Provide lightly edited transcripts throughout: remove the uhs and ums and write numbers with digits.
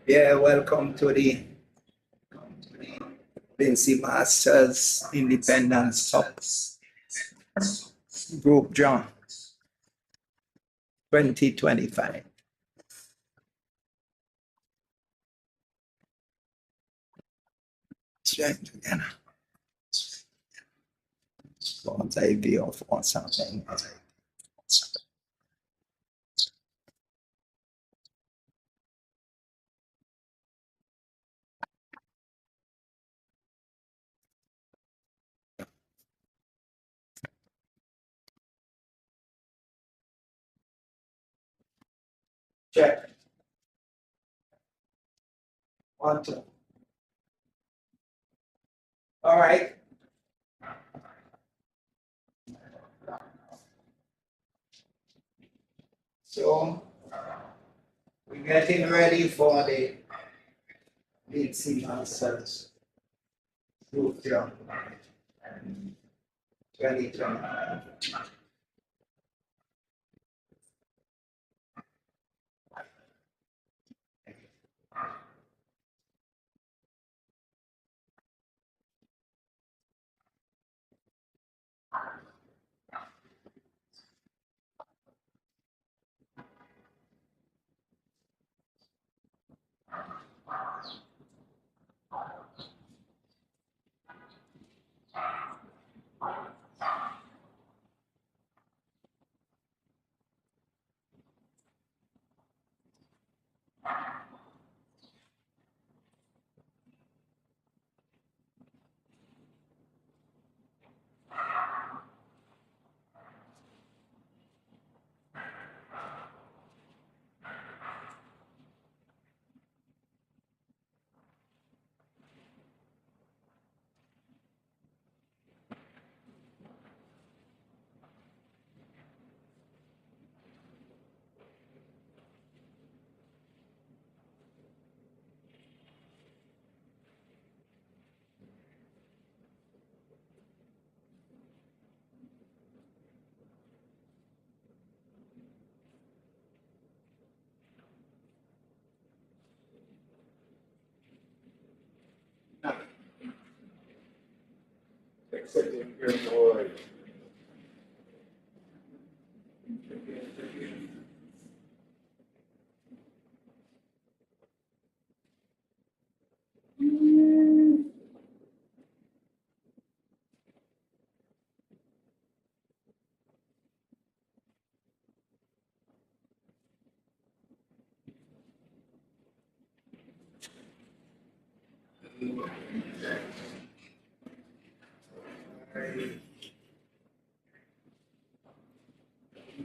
Yeah, welcome to the Vincy Masters Independence Cup Group John 2025. Check together. What I view of what's something. Check. 1, 2. All right. So we're getting ready for the Vincy Masters Group John 2025.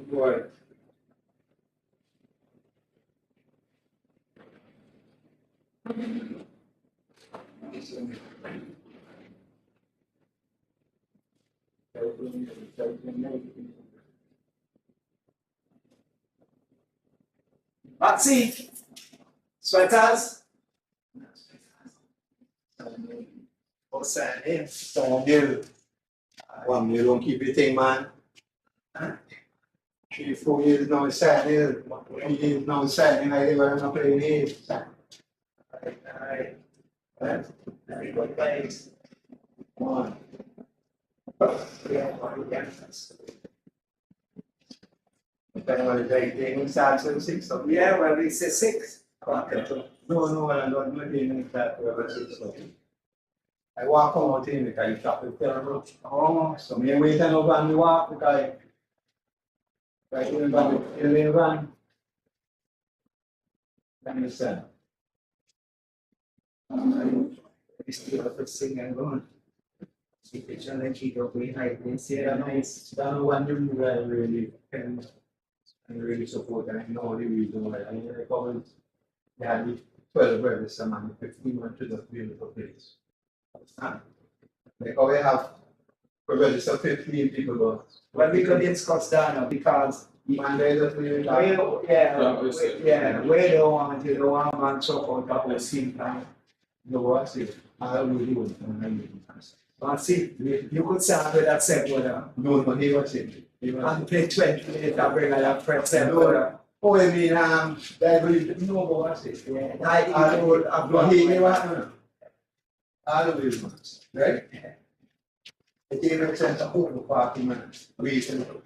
Boy. Maxi, sweaters. What's that name? You. One, you don't keep your thing, man. 3, 4 years now, it's sad, 3 years now, it's sad, and I never not playing here. Very good place. One. Yeah, Depending on the day, they start to 6 of yeah, well, we say 6. No, I don't do anything that whoever 6 of I walk home with him because he traffic terrible. Oh, So me wait and over and me walk because I couldn't go in the van. Understand? we still have to sing and go on. Keep each other, keep up behind this. Yeah, nice. That's one you really can and really support, and I know the reason why. I mean, I covered, they had the 12 brothers and man, 15 went to the beautiful place. Like how we have registered 15 people, but Well, we could discuss that now because man, they just leave it we, out. we don't want to, don't want man support the whole scene plan. No, what's it? I really would, and I really would. But see, you could start with that set, brother. No, he was it. He was And play 20 minutes and bring that press set, No, brother. Oh, I mean, I believe no more what's it? Yeah. I've got here, all the way, right? It makes sense to hold the parking reason to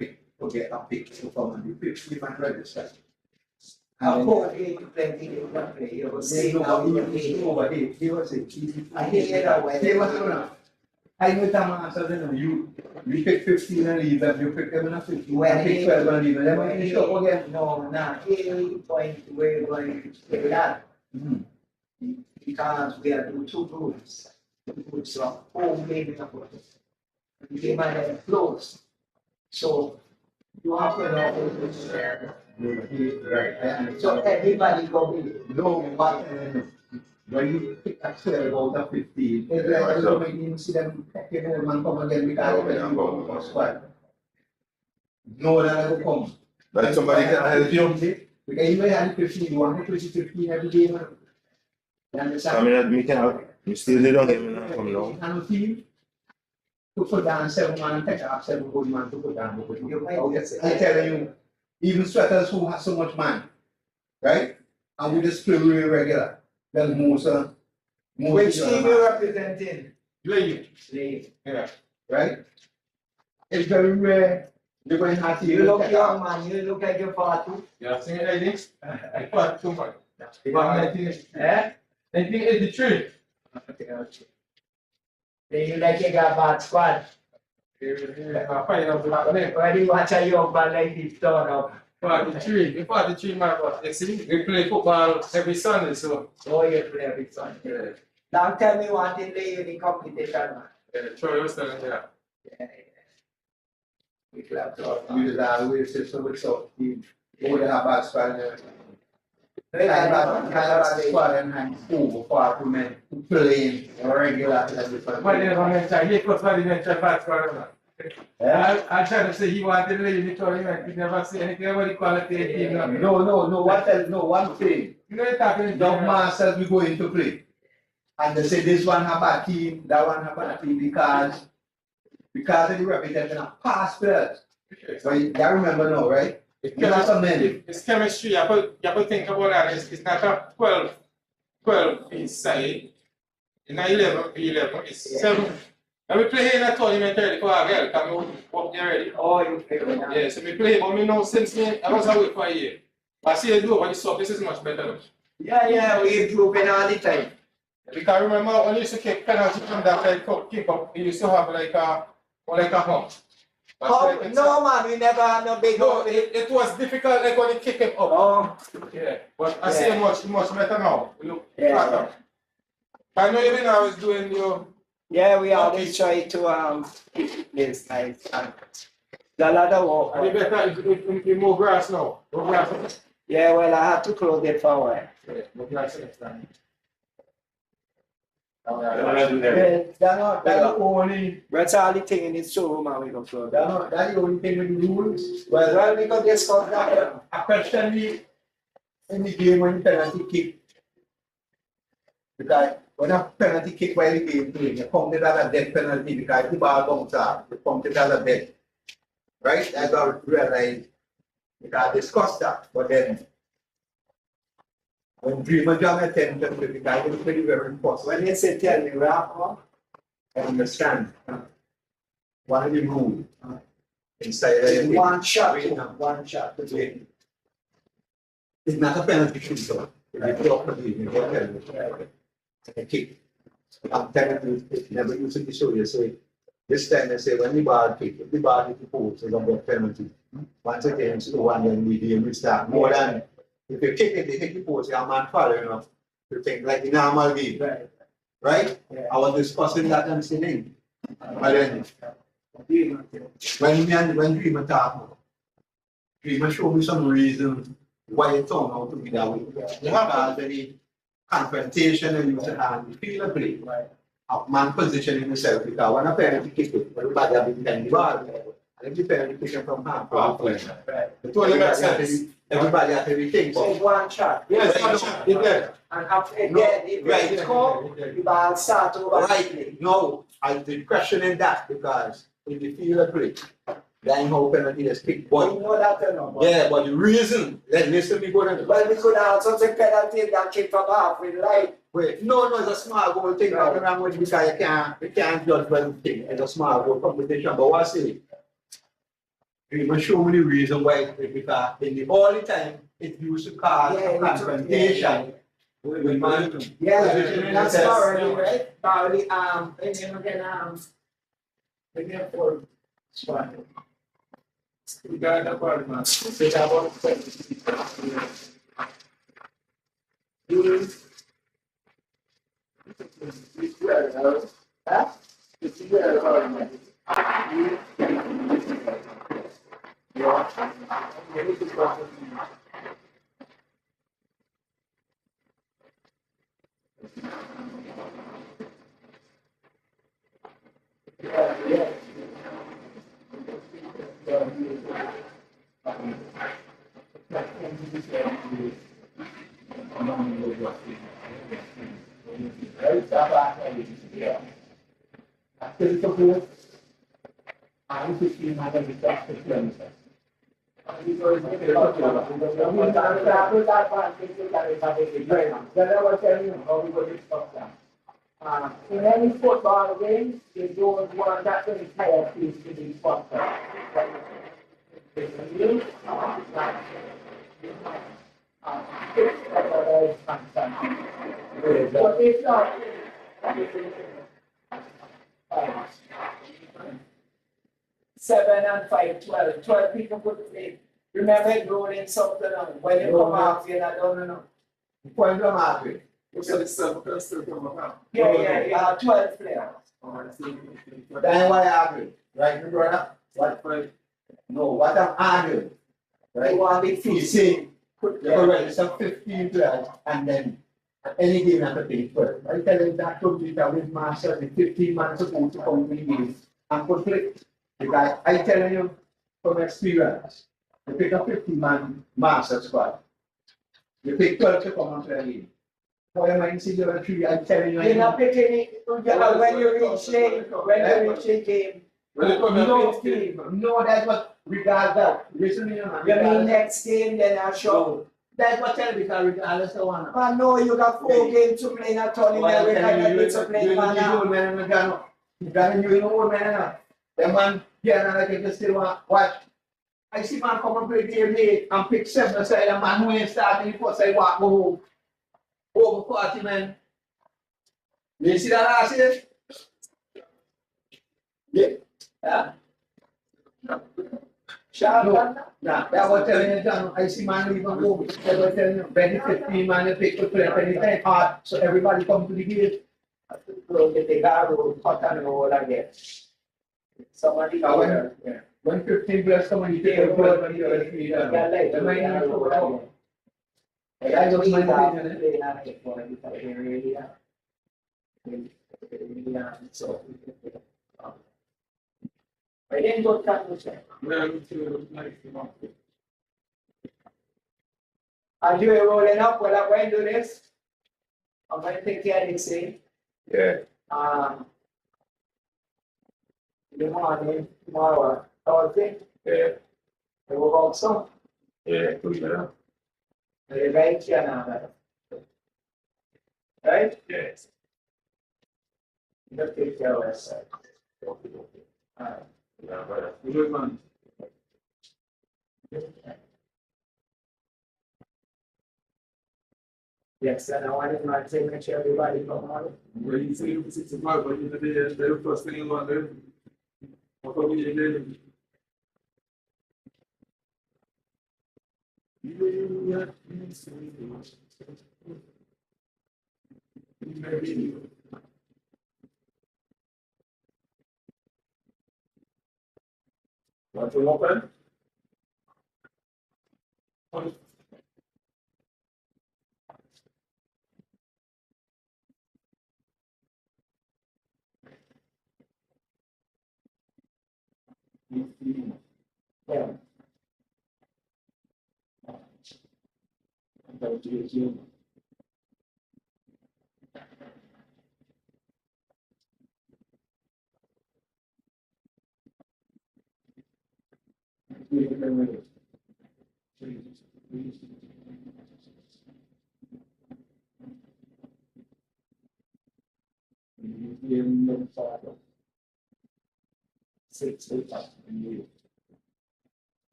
get a pick from the 50 register. I hope he plenty of money. He was saying now he was I hear that way. He was I know that you pick 15 and leave them, you pick them in a 15, When pick 12 and leave them, then you stop again. No, nah, he point where going to say that. Because we are doing two groups. Two groups of home maybe a group. They might have closed. So you have to know. Right. So everybody go in. No, but when you pick a 12 out of 15, you see them picking them and come again because they don't go for squad. No, that will come. But somebody can help you. Because you may have 15, you want to push 15 every game. You understand? I mean, we can have, you still don't get me now, come down. And team to put down 7 man and take up 7 good man to put down. I tell you, even sweaters who have so much man, right? And we just play really regular. Then most Which team you representing? Slave. Yeah. Right? It's very rare. You're going to have to You look young man, you look like you're 40. Yeah, sing it like this. I thought too much. Eh? 1983. Then you like you got bad squad. Why do you watch a young man like this turn up? 43 man, but you see, we play football every Sunday, so. Oh, you play every Sunday. Yeah, Now tell me what in the competition, man. yeah, Troy was telling me that. Yeah. We club talk. We just always say so much of team. We would have a squad. Well, I Kind of squad and hang full for to men playing regular. But then on that time, he put money in that fast for I tried to say he wanted to leave the tournament. He never say anything about the quality of the team. No, one thing. You know, talking Young masters we going to play. And they say this one have a team, that one have a team because of the reputation of past players. So you remember now, right? It's chemistry. You have to think about that. It's not a 12 piece side. It's not 11, it's 7. And we play in a tournament already for a girl, because we up there already. Oh, you play with that. Yeah, so we play, but me know since I was away for a year. But I see you do, but the surface is much better. Yeah, we improving all the time. Because remember when you used to kick penalty from that like keep up, you used to have like a hump. Oh, no man, we never had no big No, it was difficult like when you kick him up. Oh, Yeah, but I see much better now. You look yeah. I know even I was doing your. Yeah, we always try to this nice. The ladder walk. And you better if you move grass now. Move grass. Yeah, well, I had to close it for a while. Yeah, move grass next time. That's all the thing in this showroom and we go close. That's the only thing with the rules. Well, we got this contract. I question me in the game when penalty kick. Because when a penalty kick while the game playing, you count it as a dead penalty because the ball comes out, you count it as a dead. Right? I got to realize because I discussed that, but then when Dreamer John attempted to because it was very, very important. When they say tell me wrap up, I understand. One of the rules inside one shot to win. it's not a penalty kick, so if you don't believe me, go ahead. A kick. I'm telling you, it never used to be so. You say this time they say when the ball kick, if the ball hit the post, it's a penalty. Once again, it's the one when we game we start more than if you kick it, they hit the post, you're man following up. You think like the normal game. Right? Yeah. I was discussing that and saying. But then when Dreamer talk, Dreamer show me some reason why it turned out to be that way. You have any confrontation and you have feel a play. Right. A man positioning himself because when a penalty kick it, everybody have been behind the ball. And if the penalty kick it from halfway, everybody has everything. So it's one shot. Yes, It's there. And after it score, the ball start over. Right. No, I did questioning that because if you feel a play Then how penalty is kick. We But know that, you know. yeah, but the reason, listen me go down. Well, we could have something penalty that kick from half with light. Wait, no, it's a small goal thing. Right. Right. Wrong with because you can't judge well thing. It's a small goal competition. But what's it? It will show me the reason why because in the all the time it used to cause Yeah, confrontation with man. Yeah, Position that's yourself. Barley, right? Barley, and then again for Swat. We got the ball, man. So that was huh? In any football game, you don't want that entire piece to be fucked up. But if not, 7 and 5, 12. 12 people could play. Remember rolling something on when you come out, you're not done enough. Point of market. You said it's 7 plus 3 from account. Yeah, you have 12 players. That's why I argue. Right, brother? What? No, what I'm arguing. Right? You want the You feet. see, Put you register 15 players and then any game have to pay 12. I tell you that computer with master the 15 man supposed to come to the game and conflict. Because I tell you from experience, you pick a 15-man master squad. You pick 12 to come onto the game. How am I see you're 3? I'm telling you. You're not picking it when you reach the game. When you come No to game. No, that's what regard that. Listen to me, man. You mean next game, then I'll show. That's what tell me because regardless of one. I know you got 4 games to play in a tournament. We cannot get to play man now. The man, yeah, I can still watch. I see man come and play game late and pick 7 aside, and man who ain't starting before say walk home. Over 40 men. You see that last year? Yeah. Yeah. Shotgun. Nah, that was telling you, John, I see man leave and go. That was telling you, when the 15 man you pick to play at any time hard, so everybody come to the game. Get the guy who cut and roll again. Somebody Yeah. When 15 players come and you take a goal, when you're a free, Yeah, like, the man yeah, you go yeah. out. That was my opinion. So, I didn't go to As you were rolling up, well, I'm going to do this. I'm going to take care of this thing. Yeah. In the morning, tomorrow, Thursday, Yeah. we will go some. Yeah. Yeah. Right here now, right? Yes. Just take care of yourself. Alright. Yeah, brother. Good man. Yes, and I wanted to say, make sure everybody come on. When you say 65, but you know, the first thing you want to do. What are we doing? Want to open? Yeah. 6 weeks and you.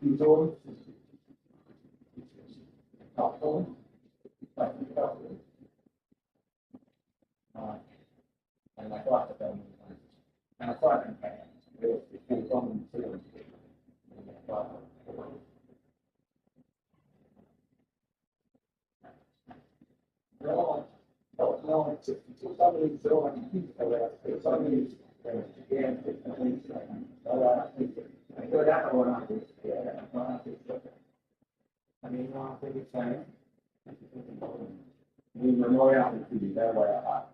You don't. Not home. And I thought that and I thought that it from no, somebody throwing somebody again. I go that one on this. I mean, no, I think it's fine. We memorial to be there where I have.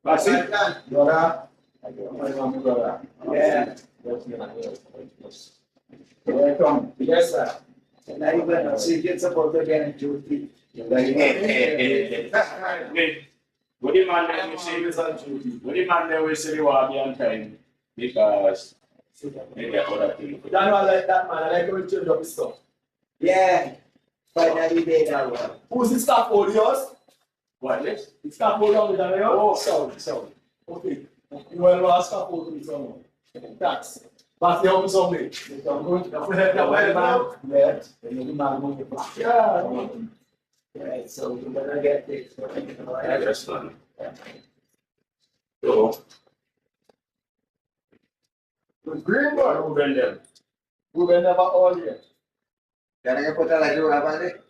That's it. Brother. Yeah. Welcome. Yes, sir. And I even see you get support again in duty. What do you man that we say? What do you man that we say you are behind time? Because they get other things. That one like that man, I like how he change up his stuff. Yeah. Finally made that one. Who's the staff for yours? What next? The staff for yours, Oh, sorry. Okay. You will ask for me someone. Tax. But the home something. Yeah. Right, so we're gonna get this. yeah, that's fine. So, Green boy. who been there? We will never all here. Can I put a like you have it?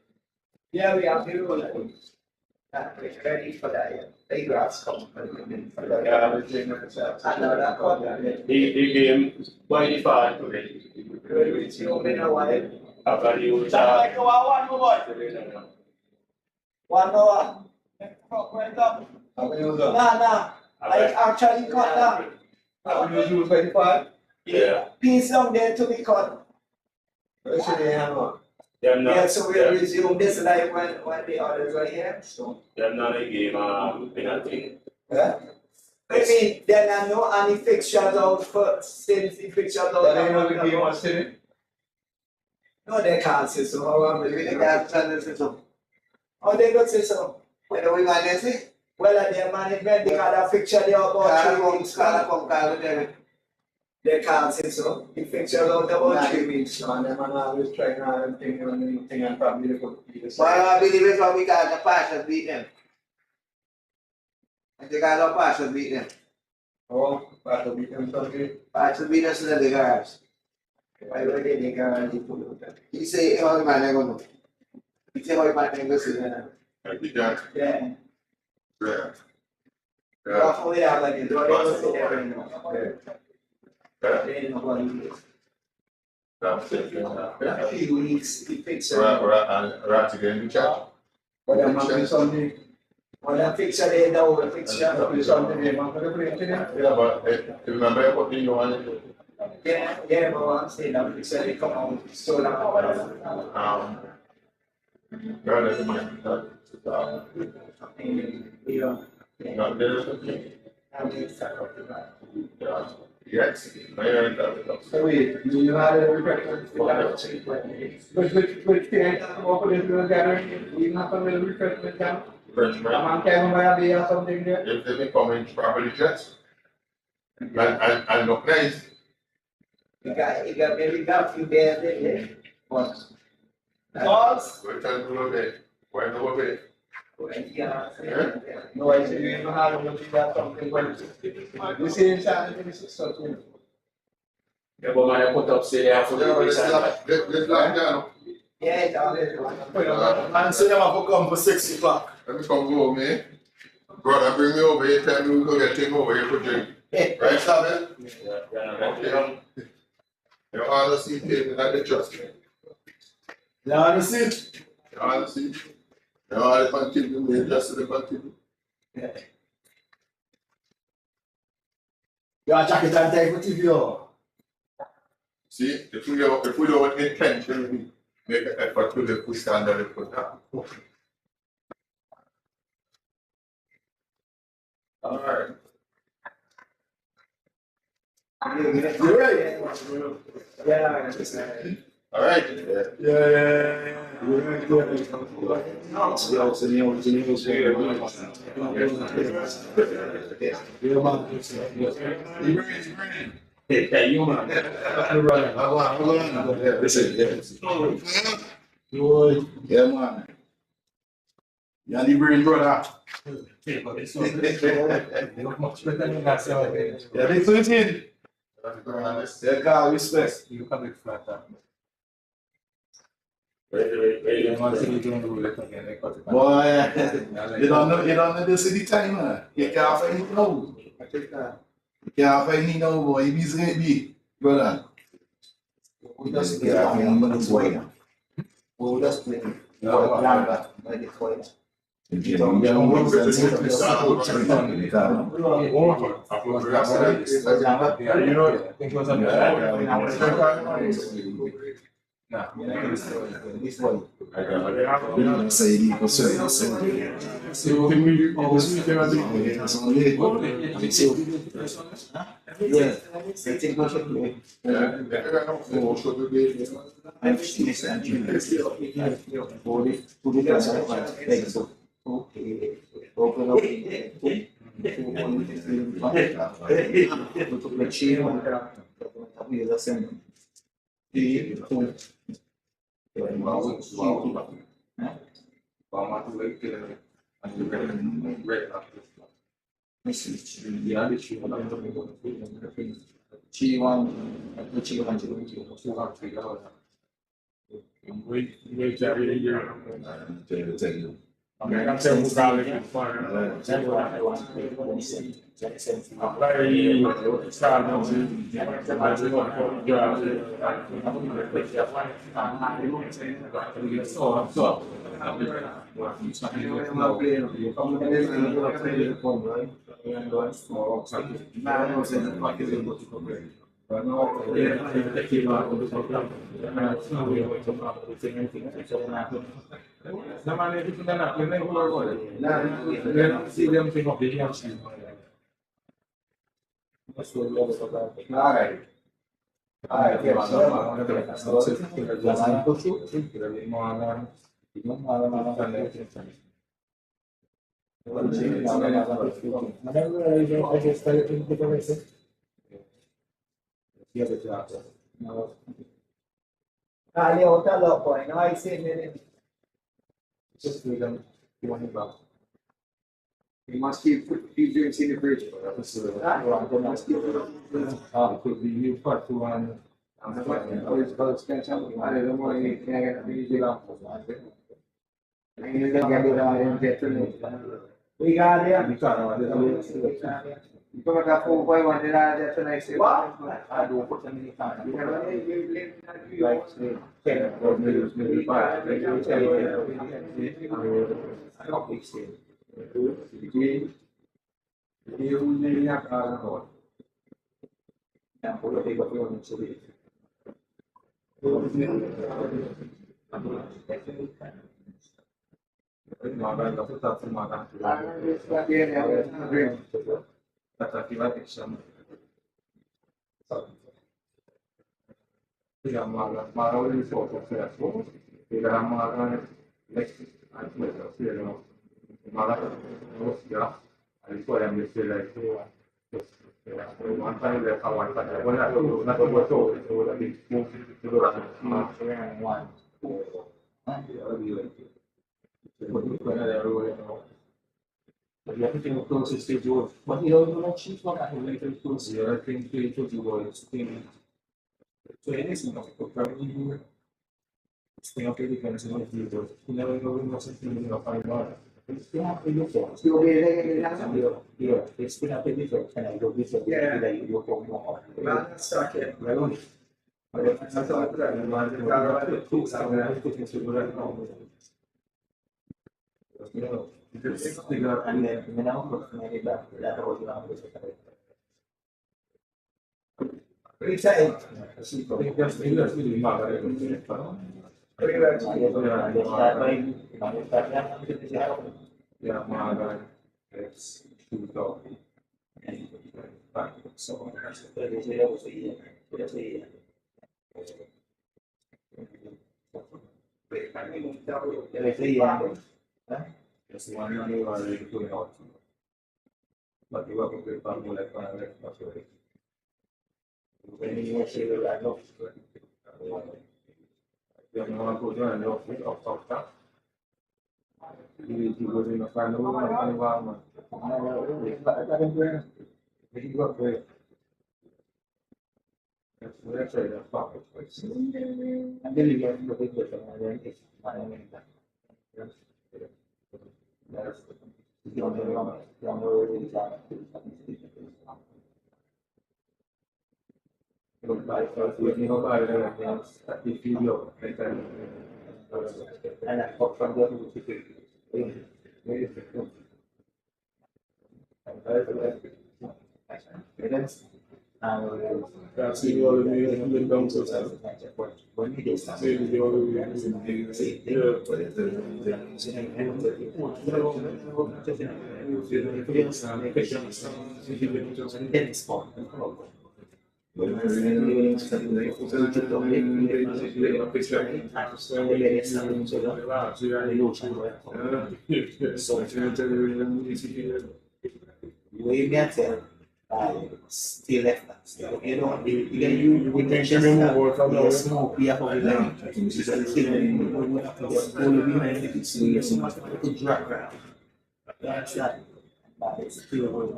Yeah, we have to do it. We're ready for that. Yeah. They grass come. Yeah, I was doing it myself. I know that one. He came by the far today. It's you been a while. After you Like one boy. 1 hour. Went up. Nah. I actually cut down. How many you 25? Yeah. Piece down there to be cut. They're not, Yeah, so we'll resume this like when the others are here. So. they're not a game, penalty. Yeah. I mean, there are no any fixtures out for since the fixtures out. No, they can't say so. How am I? Oh, they don't say so. When are we going to see? Well, at their management, they got a fixture there about 3 weeks. They can't say so. The fixture out about 3 weeks. And them always trying to think on anything and probably they could be the same. Well, I believe it's what we got the passion beat them. I think I got passion beat them. Oh, part of it and something. Passion beat us in the garage. Why were they in the garage? They put it there. He say, how the man I go to? He say, how the man I go to? Yeah. Yeah. Roughly, they have like a door. They don't sit there anymore. Yeah. They ain't nobody is. That's it. A few weeks, the picture. Right again, the chat. But I'm not something. Well, the picture they know the picture. Something they want to play today. Yeah, but remember what you want to do? Yeah, but I'm saying that picture they come out so long. Rather than Yeah. not there. Yes, I heard that. So wait, do you have a refreshment? Which can I open into a gathering? Do you have a little refreshment down? I'm telling you, something there. If they become in properly dressed and look nice. You got a few days there. What? Pause. We're trying to look at where the way. No, I said you know how to look at something when you see inside the stuff. Yeah, but man, I put up say they have to do this. Let's lock down. Yeah, it's all there. Man, say them have to come for 6 o'clock. Let me come home, man. Brother, bring me over here, tell me we go get thing over here for drink. Right, Sabbath? Okay. You all the seat table at the trust. You understand? You all the seat. You all the continue, we just the continue. Your jacket and tie for TV. See, if we don't intentionally make an effort to live to standard and put that. All right. You're right. Yeah, All right. Yeah. Yeah, you man. Yeah, man. You're the brain brother. Yeah, they put it in. Yeah, God, respect. You come back flat. Boy, you don't know this city time, man. You can't find it now. You can't find it now, boy. You be me, brother. just get on the money way. We'll just play. You must keep drinks in the fridge. Could be new part to one. We got it. Come da poi quando era detto lei si va, I do put them in the car. you live Like, say, 10 or maybe 5. Like, you tell I don't think so. You really have to know. Yeah, for the people who want to be. Magan, dapat tak magan. Kata kita bisa. Tidak magan, magan ini soal sesuatu. Tidak magan, next, aku tidak sih. Magan, terus ya. Itu yang mesti itu. Mantan dia kawan saya. Banyak tu, nak buat tu, itu lagi. Itu orang macam yang one. Ya, lebih lagi. Bukan ada orang yang. Jadi aku tengok tu sistem jual. Bagi orang orang cheap lah kan. Orang itu dia think itu jual. So ini semua kami setengah kali kan semua itu. Kita orang masih tinggal apa yang setengah kali tu. you live Iya, setengah kali tu. Kan ada bisa kita itu mau. in second. Lalu ada satu ada kalau ada tu sama itu sebenarnya. And then now personally that was around this. Retail. Yeah, my it's too low. So just one money or really put out. But you have to pay for more like 100 plus. When you see the I know. You want to go and look of stuff. You go in a family environment. You got great. That's right, that's pocket. And then you get the big difference, and then it's my name. That's the only one. The only look like you know, I feel like and I got from there That's the other music down to when you get say the other still left us. You know, you intention yes, no, we have to learn. So much to drag around. That's that. But it's still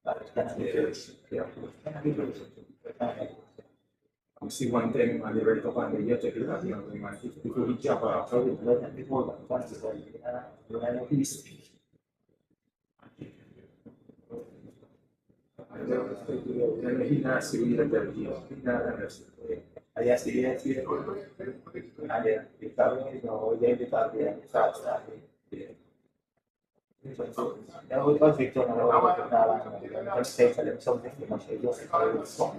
I see one thing on the very top of the year to do that, you know, if we jump out, so we let them before that, once it's like, peace. He has to be that he I asked the and then the family, you know, they starts that was Victor and I was saying something much I just stop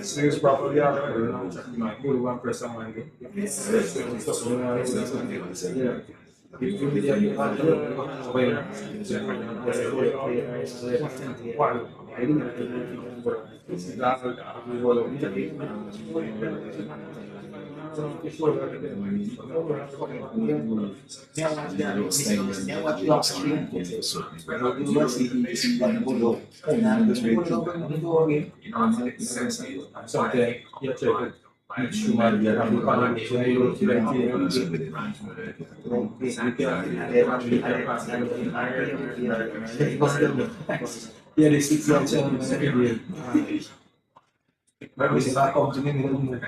Since properly, one person Something you check it. Instrument, you have to connect to the yeah, this is your channel. But we see that comes in the room.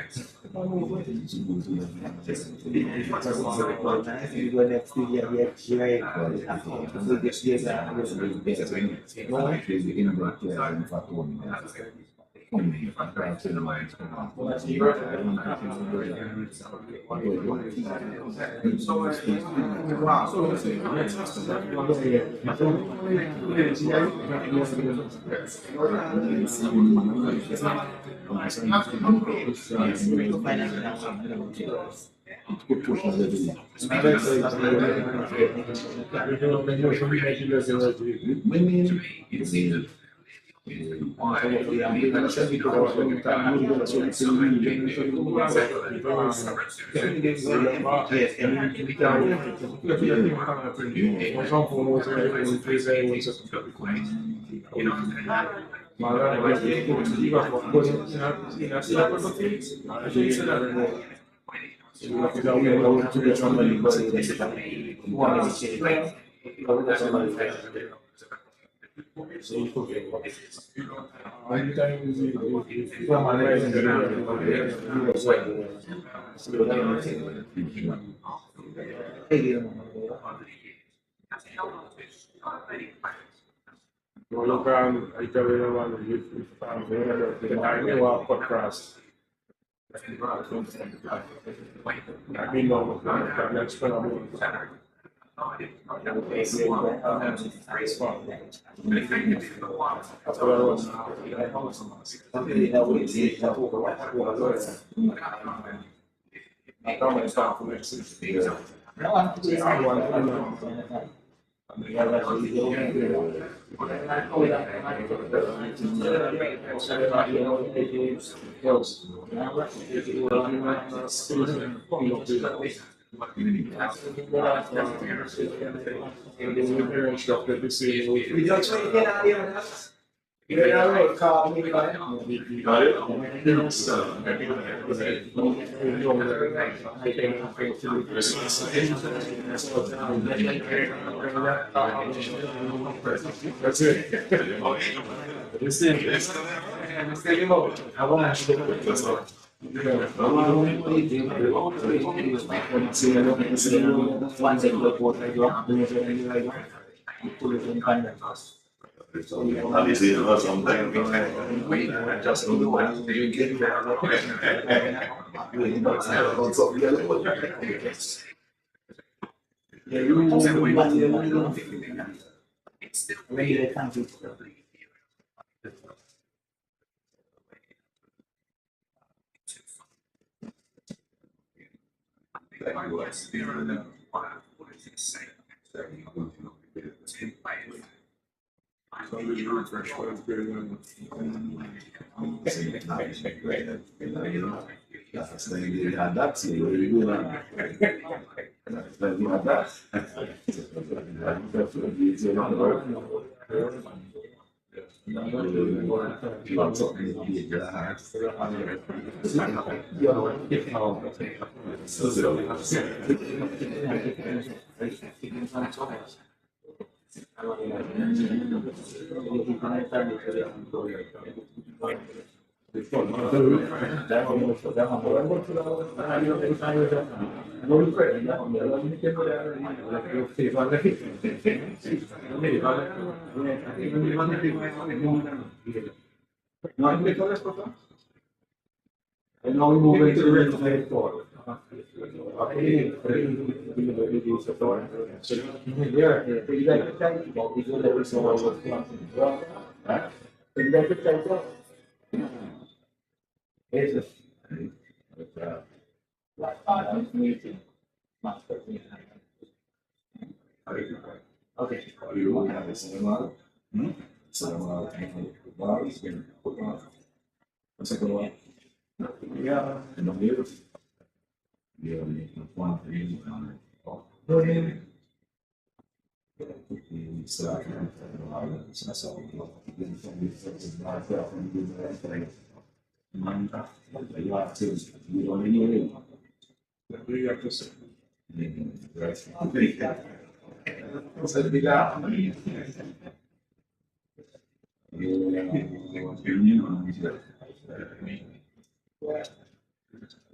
Yeah, making fun for you.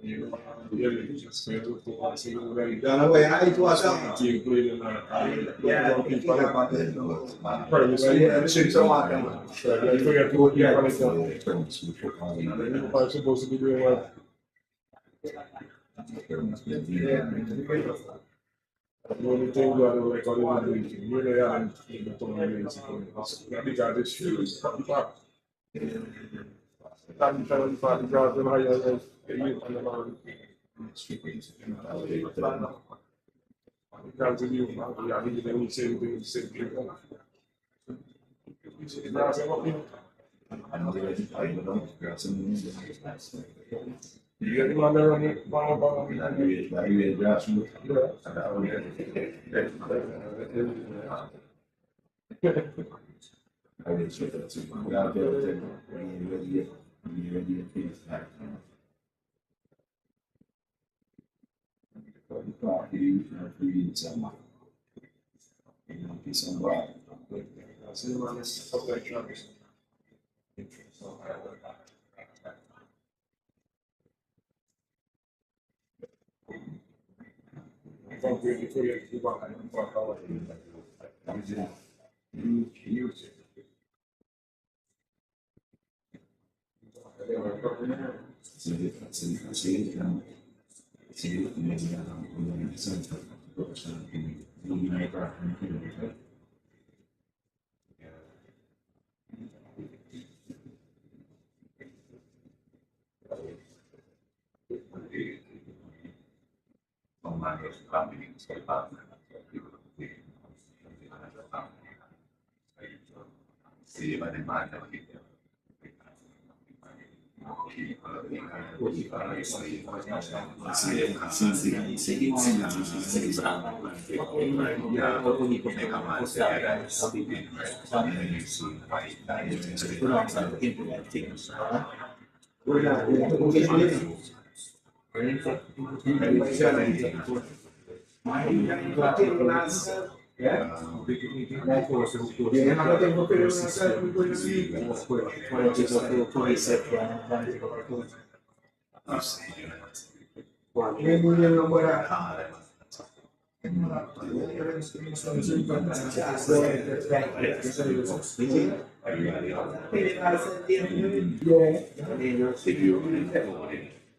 Done away, I eat what's up. Supposed to be doing what? The only thing that I like all the things you really haven't been told me is because this shoe is fucking up. I'm trying to find the job and how you because of you, I need to say the same thing. You get the man there on it,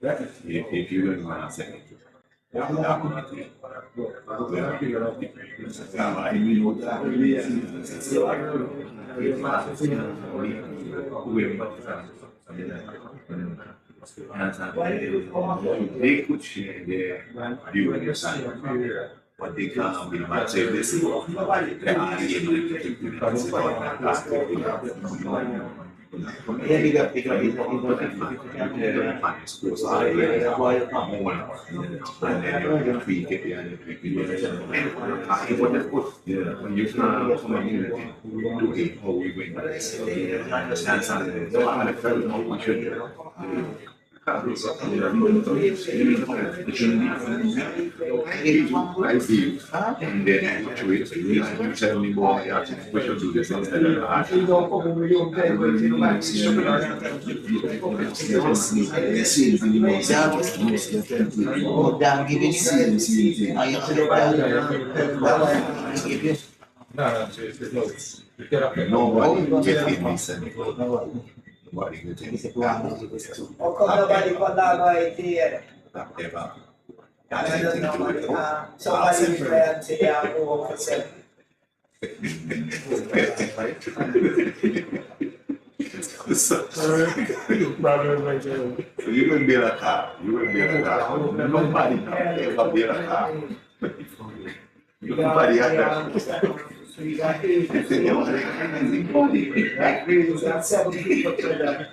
If you wouldn't mind saying, they could share their view of the time, but they can't be much say this is when you come community, do it how we win. That's something we should do. I feel, and then actually, you tell me more, we should do this instead of nobody get me sending. Nobody will take it. O come nobody con la idea. Ever. Somebody is there to their own percent. So you will be in a car. You will be in a car. Nobody ever be in a car. Nobody had that. So you got 8 people. Like really, got 7 people to that.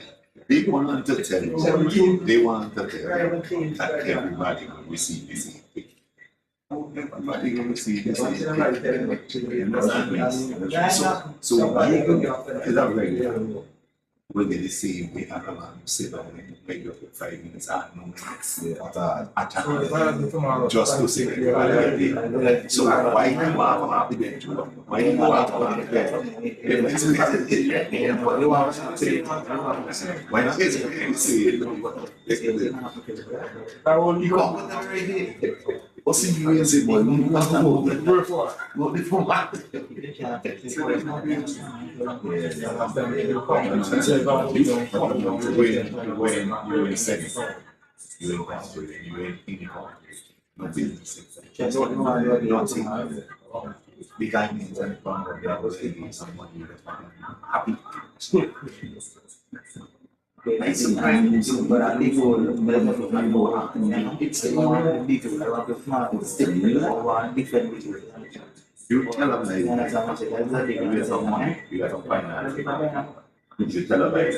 They want to tell you. 17. They want to tell you 17. that everybody will receive the same thing. Everybody will receive the same thing. So you is a regular. Will get the same way as a man who sit down and make up for 5 minutes and no minutes attack just to say everybody. So why you want to be there? Why you want to be there? Why not say it? You come with that already. What's the music, boy? What the fuck? You're in sex, you're in conflict, you're in conflict, no business. Nothing. Big guy means that there was someone happy. I sometimes, but I think it's you tell them like, you get some money, you get some finance. You tell them like,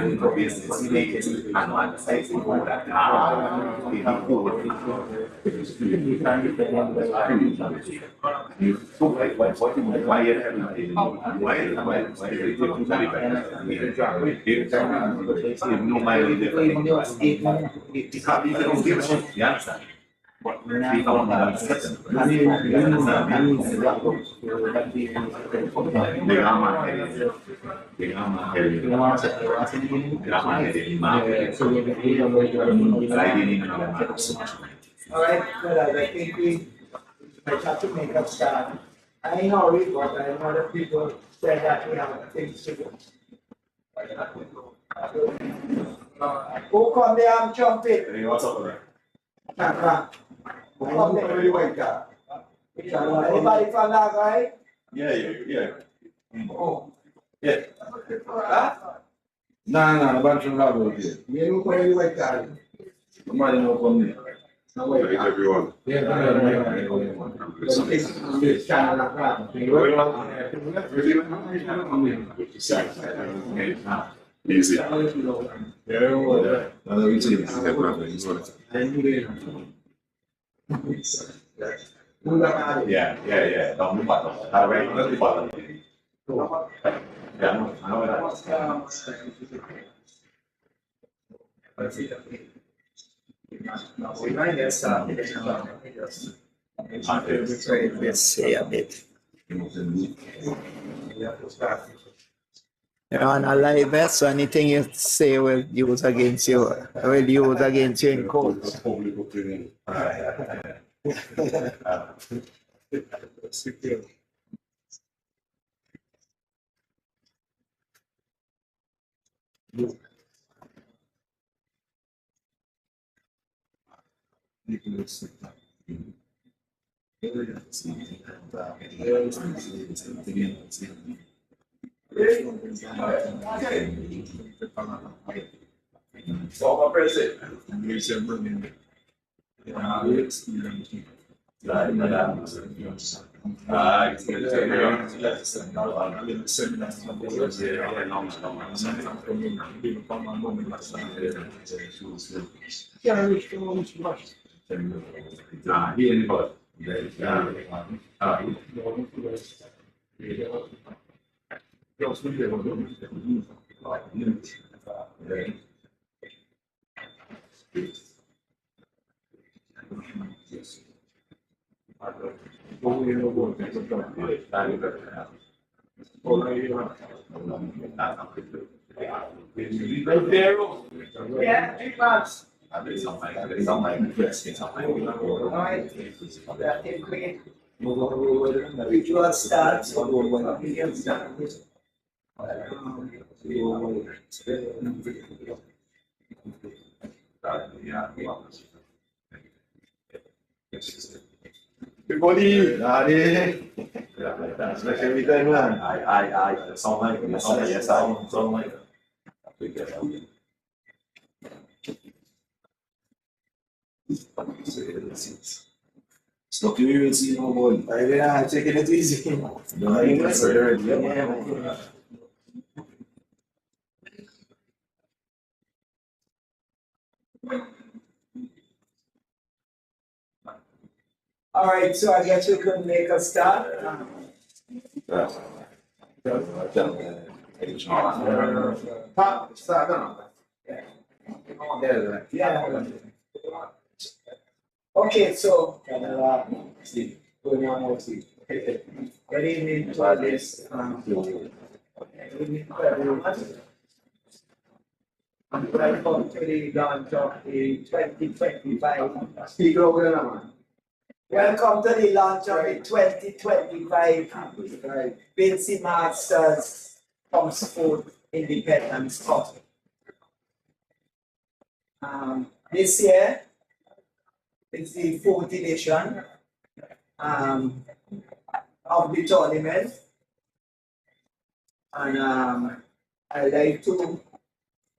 and the business leads and one size and all that. You so like why you having why if no money it's happy you don't give a shit. You understand? Alright, well, I think we might have to make a start. I know it, but I know that people say that we have things to do. Who come there and jump in? Hey, what's up there? Who come there? Anybody from that guy? Yeah. Oh. Yeah. Huh? Nah, a bunch of love here. You know where you like that? Nobody know from me. No way. Everyone. Easy. Yeah. Don't move on. I read the bottom. Yeah, I know that. Let's say a bit. You're on a live bet, so anything you say will use against you. Will use against you in court. So, president. Yeah, 3 months. Ritual starts. Everybody. Like every time, man. I sound like yes, I sound like. Stop you even see no boy. I'm taking it easy. No, you can say already. All right, so I guess we could make a start. Pop, start now. Yeah. Okay, so good evening to this. Good evening to everyone. Welcome to the launch of the 2025. Speak over now, man. Welcome to the launch of the 2025 Vincy Masters Comes Food Independence Cup. This year is the 4th edition of the tournament, and I'd like to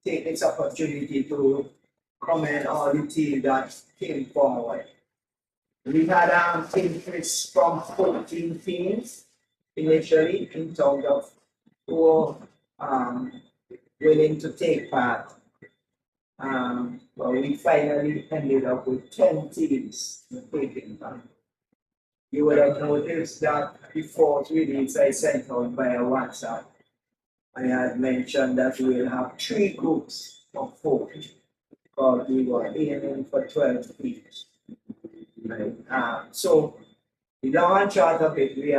take this opportunity to commend all the teams that came forward. We had interest from 14 teams initially in terms of who were willing to take part. But we finally ended up with 10 teams taking part. You would have noticed that before release I sent out via WhatsApp. I had mentioned that we will have 3 groups of 4 because we were aiming for 12 teams. Right. So the long chart of it, we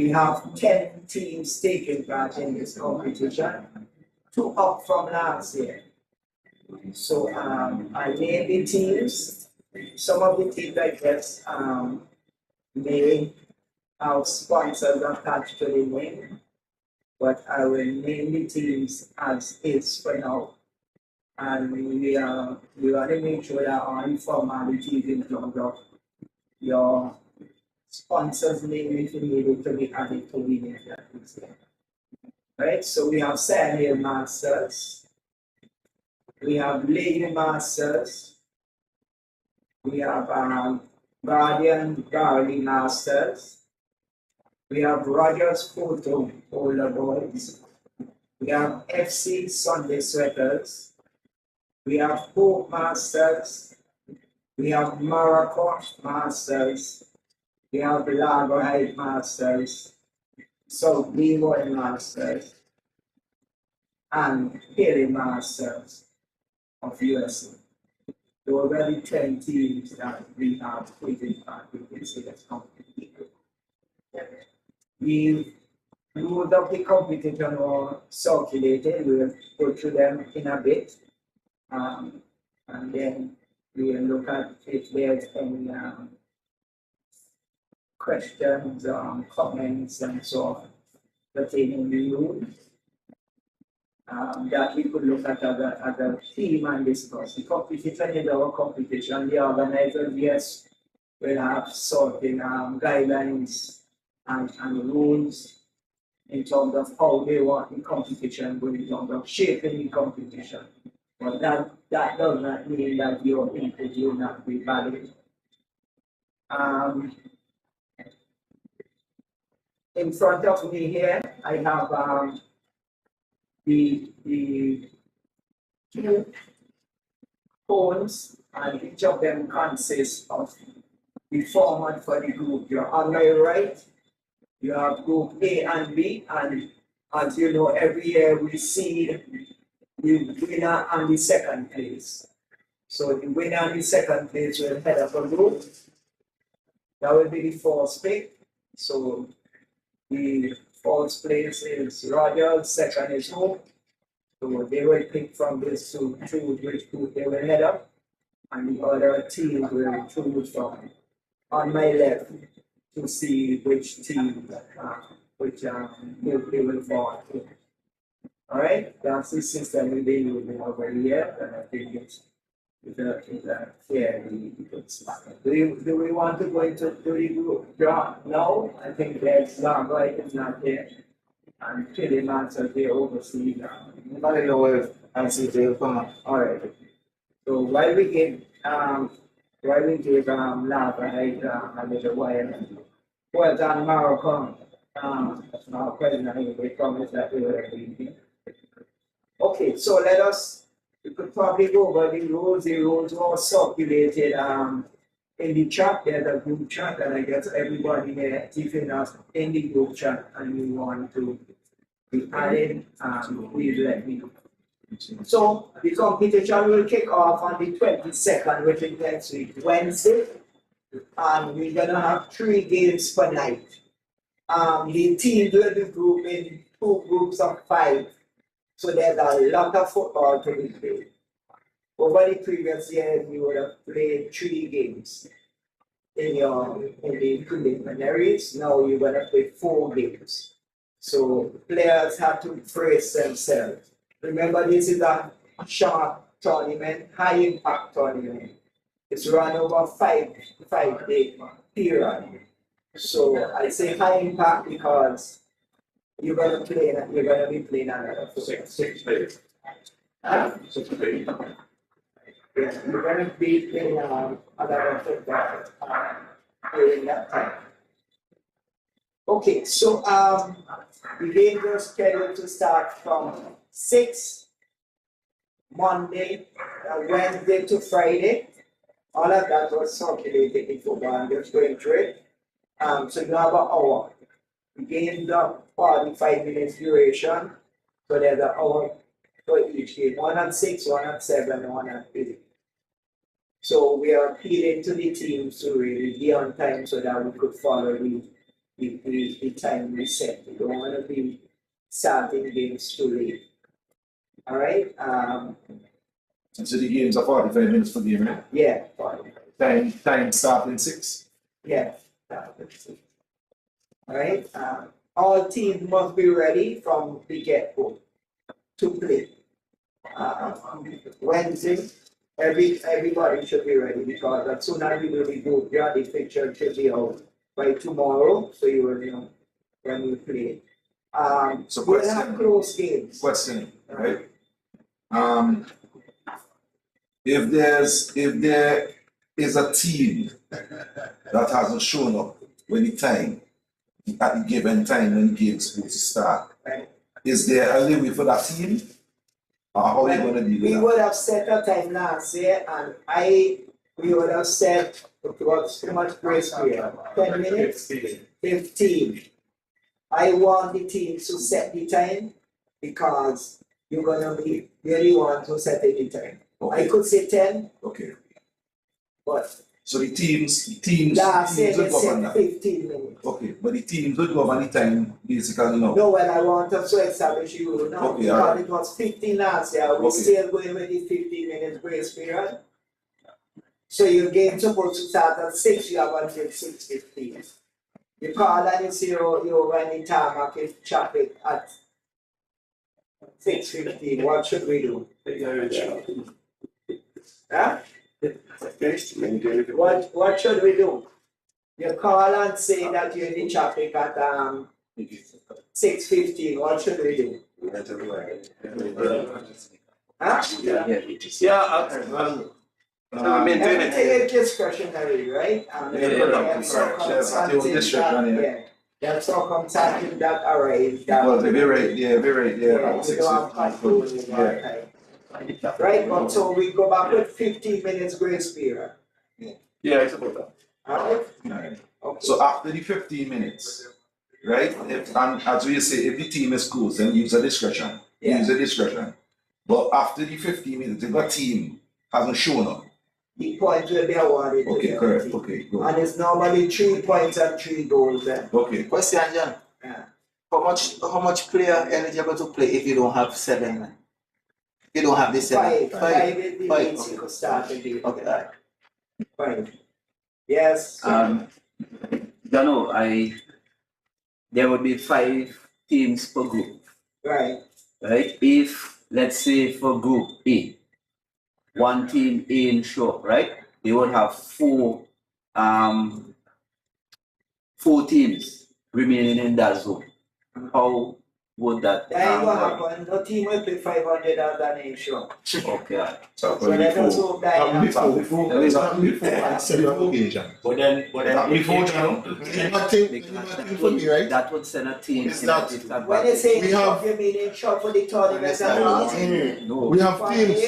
have 10 teams taking part in this competition, 2 up from last year. So I named the teams. Some of the teams, I guess, may have sponsors attached to the name, but I will name the teams as is for now. And we want to make sure that all formalities in terms of your sponsors' name is needed to be added to the name that is there. Right? So we have Senior Masters, we have Lady Masters, we have Guardian Garly Masters, we have Rogers Photo Older Boys, we have FC Sunday Sweaters, we have Hope Masters, we have Morocco Masters, we have Lagerheid Masters, South Leeward Masters, and Haley Masters of USA. There were already 10 teams that we have taken part in this competition. The rules of the competition were circulated. We'll go through them in a bit. And then we will look at if there's any questions, comments, and so on pertaining the rules. That we could look at as a theme and discuss. The competition is our competition. The organizers, yes, will have certain guidelines and rules in terms of how they want the competition, but in terms of shaping the competition. But that does not mean that your input will not be valid. In front of me here, I have the 2 phones, and each of them consists of the format for the group. You're on my right, you have group A and B, and as you know, every year we see the winner and the second place. So the winner and the second place will head up a group. That will be the 4th pick. So the 4th place is Rogers, second is Hope. So they will pick from this to choose which group they will head up, and the other team will choose from on my left to see which team they will fall to. All right, that's the system we've been using over here, and I think it's a fairly good system. Do we want to go into the group draw now? I think there's Lagerheit is not there, and Philly Master they oversee that. Nobody know if NCJ will come up. All right. So while we give Lagerheit a little while, well done, Morocco. Now, President, we promise that we will be. Okay, so let us could probably go over the rules. The rules were circulated in the chat. There's a group chat, and I guess everybody there, if you're not in the group chat and you want to be added, please let me know. So the competition will kick off on the 22nd, which is next week, Wednesday. And we're gonna have 3 games per night. The teams will be grouped in 2 groups of 5. So there's a lot of football to be played. Over the previous years, we would have played 3 games in the preliminaries. Now you're gonna play 4 games. So players have to brace themselves. Remember, this is a short tournament, high impact tournament. It's run over 5-day period. So I say high impact because you're gonna be playing another 6 days. Yeah, you're gonna be playing another football during that time. Okay, so the games are scheduled to start from 6 Monday, Wednesday to Friday. All of that was circulated in football. I'm just going through it. So you have an hour. The games are 45 minutes duration. So there's an hour for each game. 1 at 6, 1 at 7, 1 at 8. So we are appealing to the teams to really be on time so that we could follow the time we set. We don't want to be starting games too late. All right. And so the games are 45 minutes per game, right? Yeah. 45. Time starting 6. Yeah. All right. All teams must be ready from the get-go to play. Wednesday, everybody should be ready because as soon as we do the group, the picture should be out by tomorrow, so you will know when you play. So we'll have close games. Question, right? If there is a team that hasn't shown up at the given time when the game is supposed to start, Right. Is there a limit for that team? Or how are you going to deal with We that? would have set a time last year, and we would have set what's too much grace period. 10 minutes, 15. I want the teams to set the time because you're gonna be really want to set the time. Okay. I could say 10, Okay. but So the teams last year would they govern said that. 15 minutes. Okay, but the teams would govern the time basically now. No, well, I want us to establish you rule now Okay, because alright. it was 15 last year. We're Okay. still going with the 15 minutes grace period. So your game supposed to start at 6, you have until 6:15. You call and you see you run the tarmac in traffic at 6:15. What should we do? Huh? What should we do? You call and say that you're in the traffic at 6:15. What should we do? Huh? Everything is discretionary, right? There's circumstances that arise that. Well, they're right there, We don't have control over our time. Right, but so we go back with 15 minutes grace period. Yeah, it's about that. Alright? Right. Okay. So after the 15 minutes, right? And as we say, if the team is close, then use a discretion. Yeah. Use a discretion. But after the 15 minutes, if the team hasn't shown up. The points will be awarded to Okay, the correct. team. Okay, good. And it's normally 3 points and 3 goals then. Okay. Question, John. Yeah. How much player eligible to play if you don't have 7 men? You don't have the 7. Five is the Five, basic okay. starting the Okay, alright. 5. Yes. There would be 5 teams per group, Right. right? If, let's say for group A, 1 team A in short, right? They would have 4 teams remaining in that zone. How would that? That ain't gonna happen. No team will play 500 as an insurance. Okay. So So let us hope that ain't happen. before occasion. But then Before now. For me, right? That would send a team It's in not- a disadvantage. When they say We have- you mean insurance for the tournament and all, No. We have teams.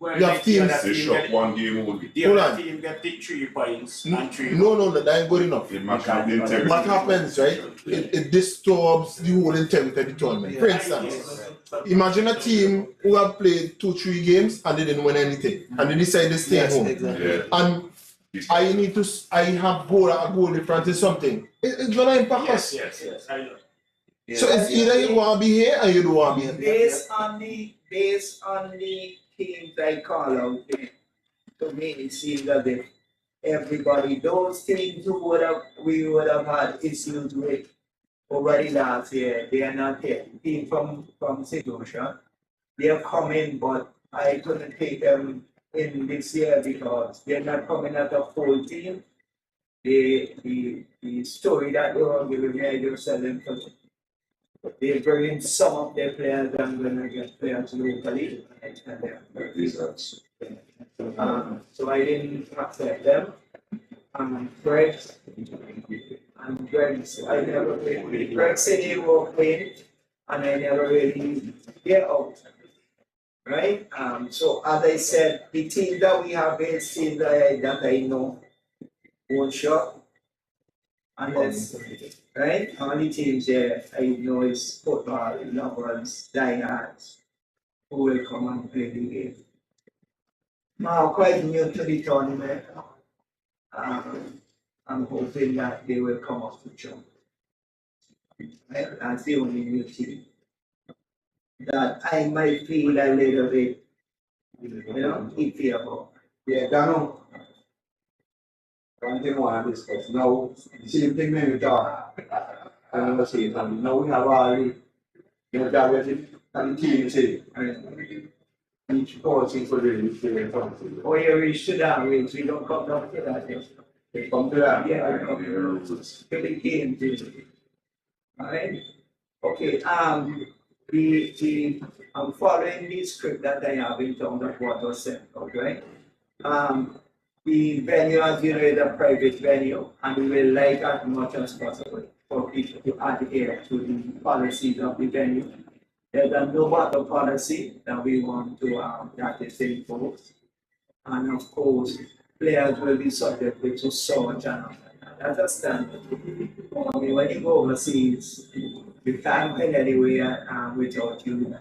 Well, You have teams. They shot one game only. The Hold other on. team get 3 points and 3. No, that ain't good enough. They match up the integrity. What happens, right? It disturbs the whole integrity of the tournament. For instance, imagine a team who have played 2-3 games and they didn't win anything, and they decide to stay home. Exactly. Yeah. And I have goal difference is something. It's gonna impact us. Yes, I know. So it's either you want to be here or you don't want to be here. Based on the teams I call out there, to me it seems as if everybody, those teams we would have had issues with over the last year, they are not here. Team from Situation, they are coming, but I couldn't take them in this year because they're not coming as a full team. The story that they were giving me, I just said them for they bring in some of their players and gonna get players locally. So I didn't accept them. Greg, I never played. Greg said he will play, and I never really get out. Right? So as I said, the team that we have is teams that I know won't shot. Unless, right? How many teams there I know is football, lovers, diehards, who will come and play the game. Now, quite new to the tournament. I'm hoping that they will come up to jump. Right? That's the only new team that I might feel a little bit, iffy about. Yeah, Dano. One thing I want to discuss now, same thing we talk. I never say it, and now we have all the targeted and the team say, each person could really play something. Oh, yeah, we should have, we don't come down to that. They come to that. Yeah, we come to the game. Alright? Okay, I'm following the script that I have in terms of what was said, okay? The venue, as you know, is a private venue, and we will like as much as possible for people to adhere to the policies of the venue. There's a no water policy that we want to that is enforced. And of course, players will be subjected to surge and all that. That's a standard. I mean, when you go overseas, you can't play anywhere without you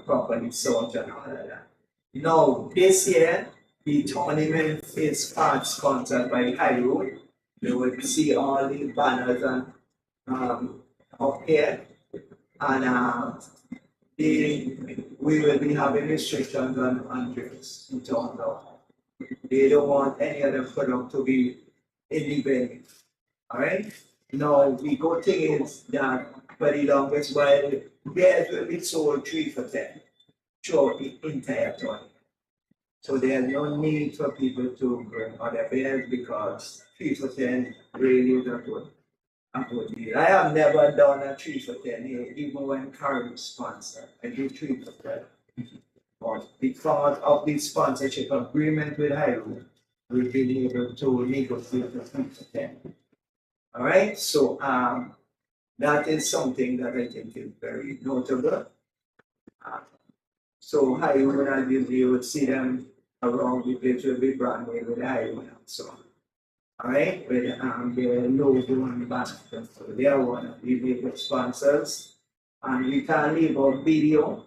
properly surge and all of that. Now, this year, the tournament is part sponsored by High Road. You will see all the banners and up here. And we will be having restrictions on drinks in terms of they don't want any other product to be in the venue. Alright? Now the good thing is that for the longest while beers will be sold 3 for 10 throughout the entire tournament. So there's no need for people to bring other beers because 3 for 10 really is a good deal. I have never done a 3 for 10 here, even when Curry sponsor. I do 3 for 10. But because of the sponsorship agreement with Hyrule, we've been able to negotiate a 3 for 10. Alright, so that is something that I think is very notable. So Hyrule, as you would see them around the place will be branded with Hyrule. So, alright, with their logo on the back. So they are one of the biggest sponsors. And we can't leave out video.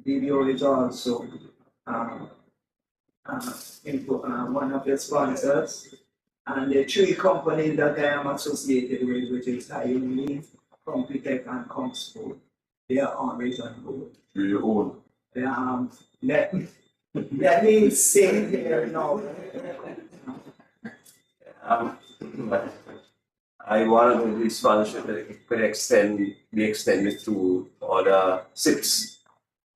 Video is also one of the sponsors. And the 3 companies that I am associated with, which is Hyrule, Computech, and Comsport, they are always on board. You own. Let me say here now. I wanted this sponsorship could be extended to other SIPs.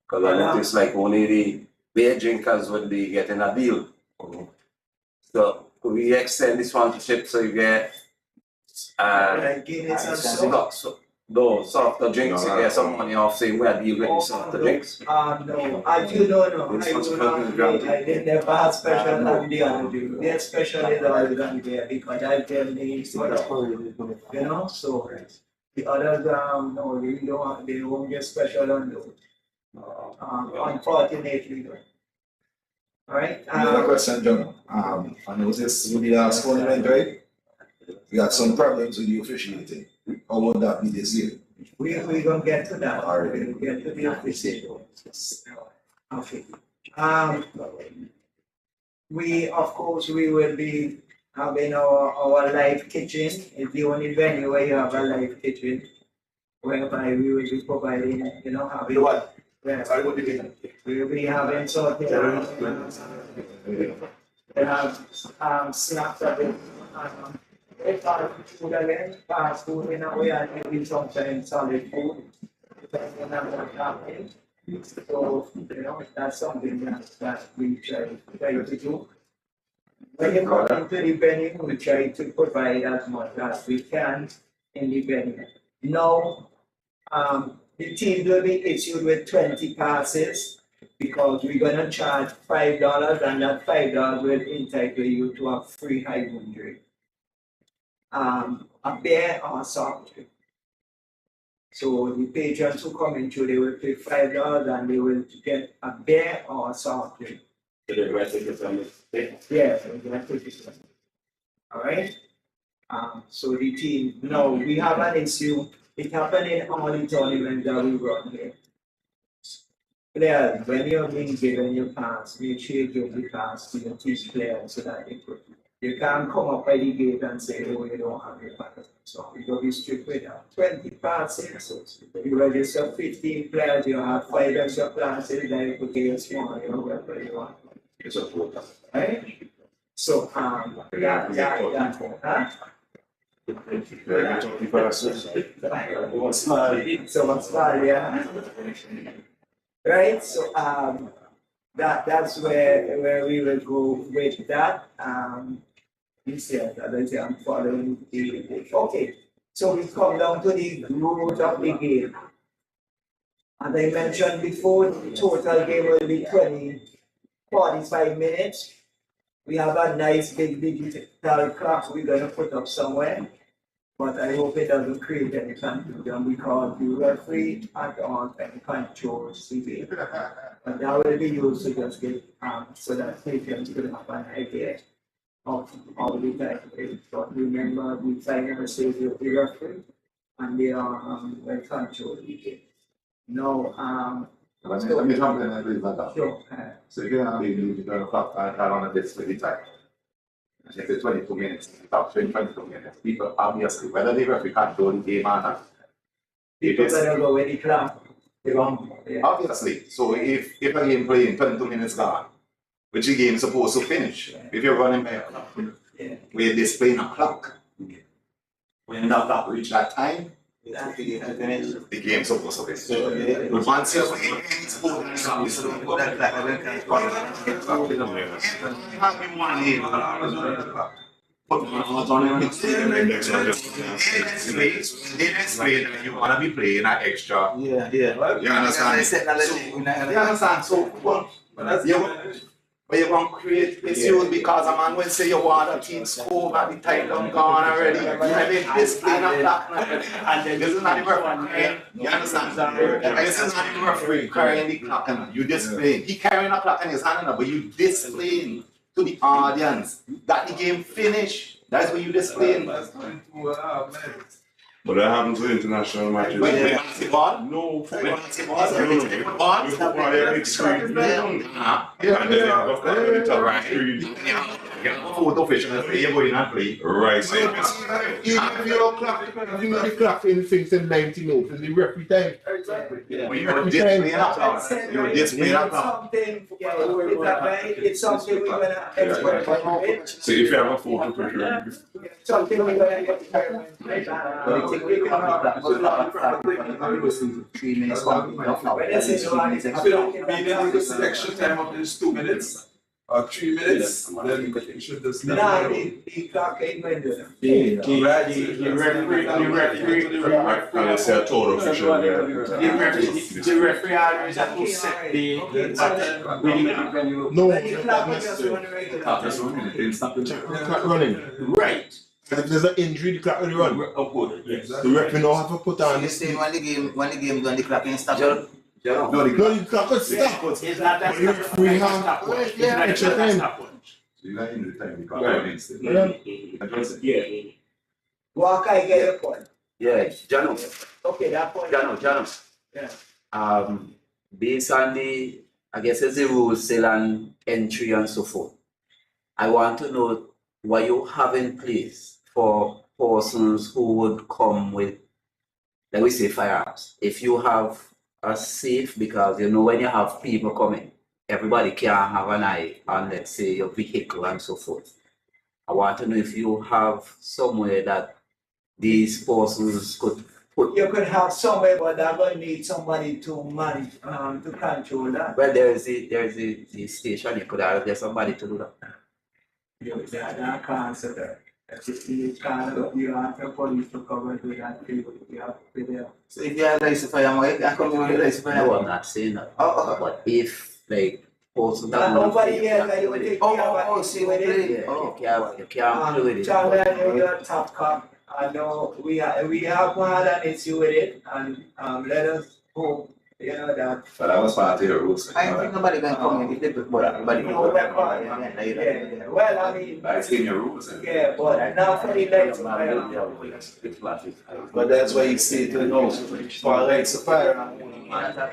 Because I noticed like only the beer drinkers would be getting a deal. So could we extend the sponsorship so you get Like Guinness and so. no softer drinks, you get some money off saying we are deal with the softer drinks. No, as you don't know, I didn't never have special on the other drink. Their special is always on there because I tell the soda, so the others, no, they won't get special on those. Unfortunately, Alright, I have a question, John. I noticed with the last tournament, right? We had some problems with the officiating. How would that be this year? we gonna get to that. Alright. We'll get to the official. Okay. We, of course, we will be having our live kitchen. It's the only venue where you have a live kitchen, whereby we will be providing, having. What? Yeah. Sorry, what did you mean? We will be having something. They have snacks of it. If I food again, fast food in a way, and maybe sometimes solid food, depending on what's happening. So, that's something that we try to do. When you come into the venue, we try to provide as much as we can in the venue. Now, the team will be issued with 20 passes because we're gonna charge $5, and that $5 will entitle you to a free high moon drink. A beer or a soft drink. So the patrons who come in through, they will pay $5 and they will get a beer or a soft drink. So the rest of it on the day. Yes, exactly. All right. So the team, no, we have an issue. It happened in all the tournaments that we run here. Players, when you're being given your pass, make sure you give the pass to your team players so that they could. You can't come up by the gate and say, oh, you don't have your pass. So you gotta be strict with that. 20 passes. So you register 15 players, you have 5 extra passes, then you could get small, whatever you want. It's a quota. Right? So, huh? So what's that, yeah? Right, so that's where we will go with that. You see, I'm following the okay. So we come down to the rules of the game. As I mentioned before, the total game will be 45 minutes. We have a nice big digital clock we're gonna put up somewhere. But I hope it doesn't create any confusion because the referee at all can control CV. But that will be used to just get so that patients will have an idea of how the time is. But remember, the final stage of the referee and they will control the game. Now, Let me jump in and please, Madam. sure. So if you're gonna be leaving the clock, I want to display the time. If it's 22 minutes, top 22 minutes, people obviously, whether the referee control the game or not. People better go with the clock. Obviously, so if a game playing 22 minutes gone, which the game is supposed to finish, if you're running by a clock, we're displaying a clock. When that clock reach that time, the game's supposed to finish. But once you're playing, it's supposed to you wanna be playing an extra. Yeah. You understand? So, but you want to create issues because a man will say you want a team score at the time done gone already. You have this playing a clock and then this is not the referee. You understand? This is not the referee carrying the clock and you displaying. He carrying a clock in his hand, but you displaying to the audience that the game finished. That's what you displaying. But that happens with international matches. When ball? No. Ball? Football, they're big screen. And then they have the top screen. Photo official, you're going and play. Right. So Even if your clock, if you know the clock in things in 90 minutes, the referee time. When you're displaying a clock, you're displaying a clock. It's something we're gonna experiment with. if you have a photo picture, Something we're gonna experiment with. Extra time of this 2 minutes or 3 minutes, then you should just. Nah, the clock ain't going to. The referee, and it's a total official there. the referee always have to set the No, The clock will just run regular. the clock running. right. If there's an injury, the clock will run. Oh, good. The referee now have to put on You this. say when the game done, the clock ain't stop. Yeah. No, the No, you could stop. Is that a We stopwatch? have Stopwatch. It's yeah, like extra a time. stopwatch. So you got in the time because Yeah. I didn't say. Yeah. Walk, I get your point. Yeah, Jano, Okay, that point. Jano. Yeah. Based on the, I guess it's the rules still on entry and so forth. I want to know what you have in place for persons who would come with, let me say, firearms. If you have a safe, because you know when you have people coming, everybody can have an eye on, let's say, your vehicle and so forth. I want to know if you have somewhere that these persons could put. You could have somewhere, but I'm gonna need somebody to manage, to control that. Well, there's the station. You could have there somebody to do that. I can't answer that. You can't, you have the police to cover to that people, you have to be there. So if you are license for your money, I come with a license for your No, money. I'm not saying that. Oh, But if like person that And won't nobody play, here that you will take care of it, see what it is. yeah, you can't play with it. Charlie, I know you're a top cop. I know we have had an issue with it, and let us hope, you know, that. But that was part of the rules. I don't think nobody gonna come in if they put nobody No, we're fine. Yeah. Well, I mean, It's in your rules. yeah, but not for the lights of But that's why you say to know, for lights of fire.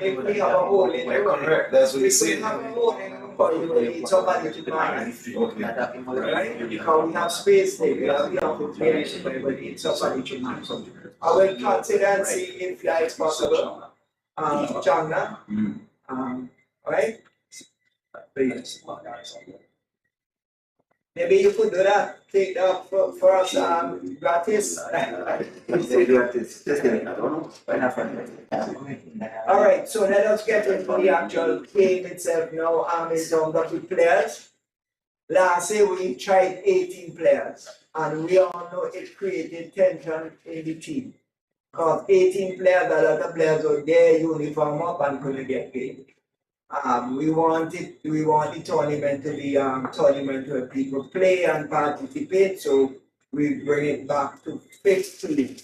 If we have a hole in the road. Correct, that's what you If we say. have a hole in the road, you will need somebody to manage. Okay. Right? Because we have space there, we have the appropriation, but we need somebody to manage. I will consider and see if that is possible. Changa. Right? Maybe you could do that, take that for us, gratis. All right, so let us get into the actual game itself now, in terms of the players. Last year we tried 18 players, and we all know it created tension in the team. Because 18 players, a lot of players were their uniform up and couldn't get paid. We want the tournament to be tournament where people play and participate, so we bring it back to 15.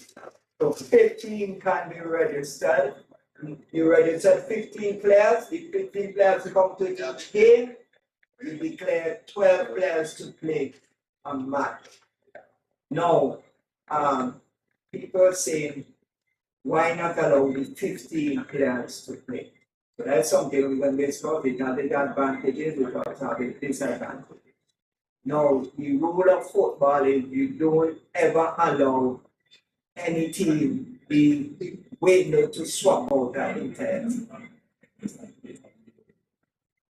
So 15 can be registered. You register 15 players, the 15 players come to each game, we declare 12 players to play a match. Now, people are saying, why not allow the 15 players to play? So that's something we're going to discuss. It has the advantages without having disadvantages. Now, the rule of football is you don't ever allow any team the window to swap out that entire team.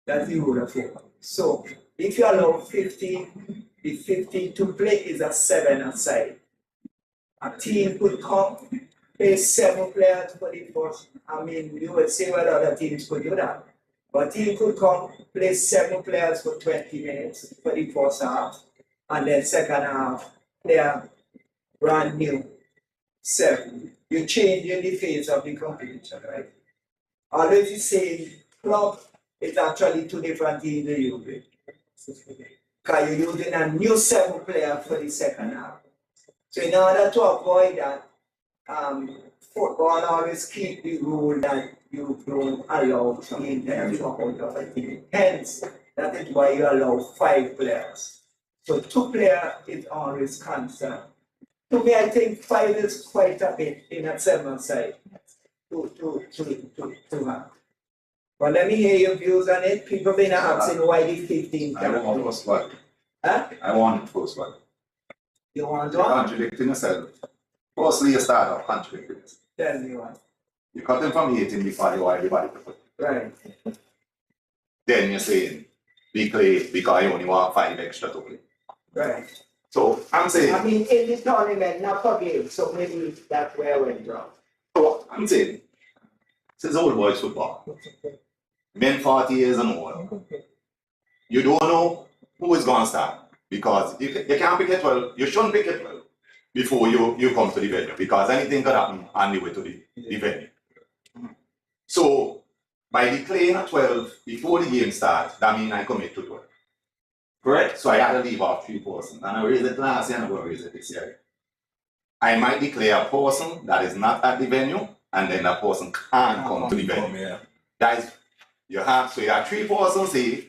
That's the rule of football. So, if you allow 15, the 15 to play is a 7 aside. A team could come, play 7 players for the first. I mean, you will say whether other teams could do that. But a team could come, play 7 players for 20 minutes for the first half, and then second half, player brand new, 7. You're changing the phase of the competition, right? Always the same club, it's actually 2 different teams you use. Because you're using a new 7 player for the second half. So in order to avoid that, football always keep the rule that you don't allow the entire swap out of a team. Hence, that is why you allow 5 players. So 2 players is always constant. To me, I think 5 is quite a bit in a 7 side to have. But let me hear your views on it. People been asking why the 15 I can want first one. Huh? I want first one. You want You're to? contradicting yourself. Firstly, you start off contradicting yourself. Tell me one. You cut them from 18 before you want everybody to put. Right. Then you're saying, we play because you only want 5 extra to play. Right. So I'm saying, I mean, in the tournament, not for games, so maybe that's where I went wrong. so I'm saying, this is old boys football. Men 40 years and older. You don't know who is going to start because you can't pick a 12, you shouldn't pick a 12 before you come to the venue because anything could happen on the way to the venue. So by declaring a 12 before the game starts, that means I commit to 12. Correct? So I had to leave off 3 persons. And I raised it last year and I'm going to raise it this year. I might declare a person that is not at the venue and then that person can't come to the venue. Guys, you have 3 persons here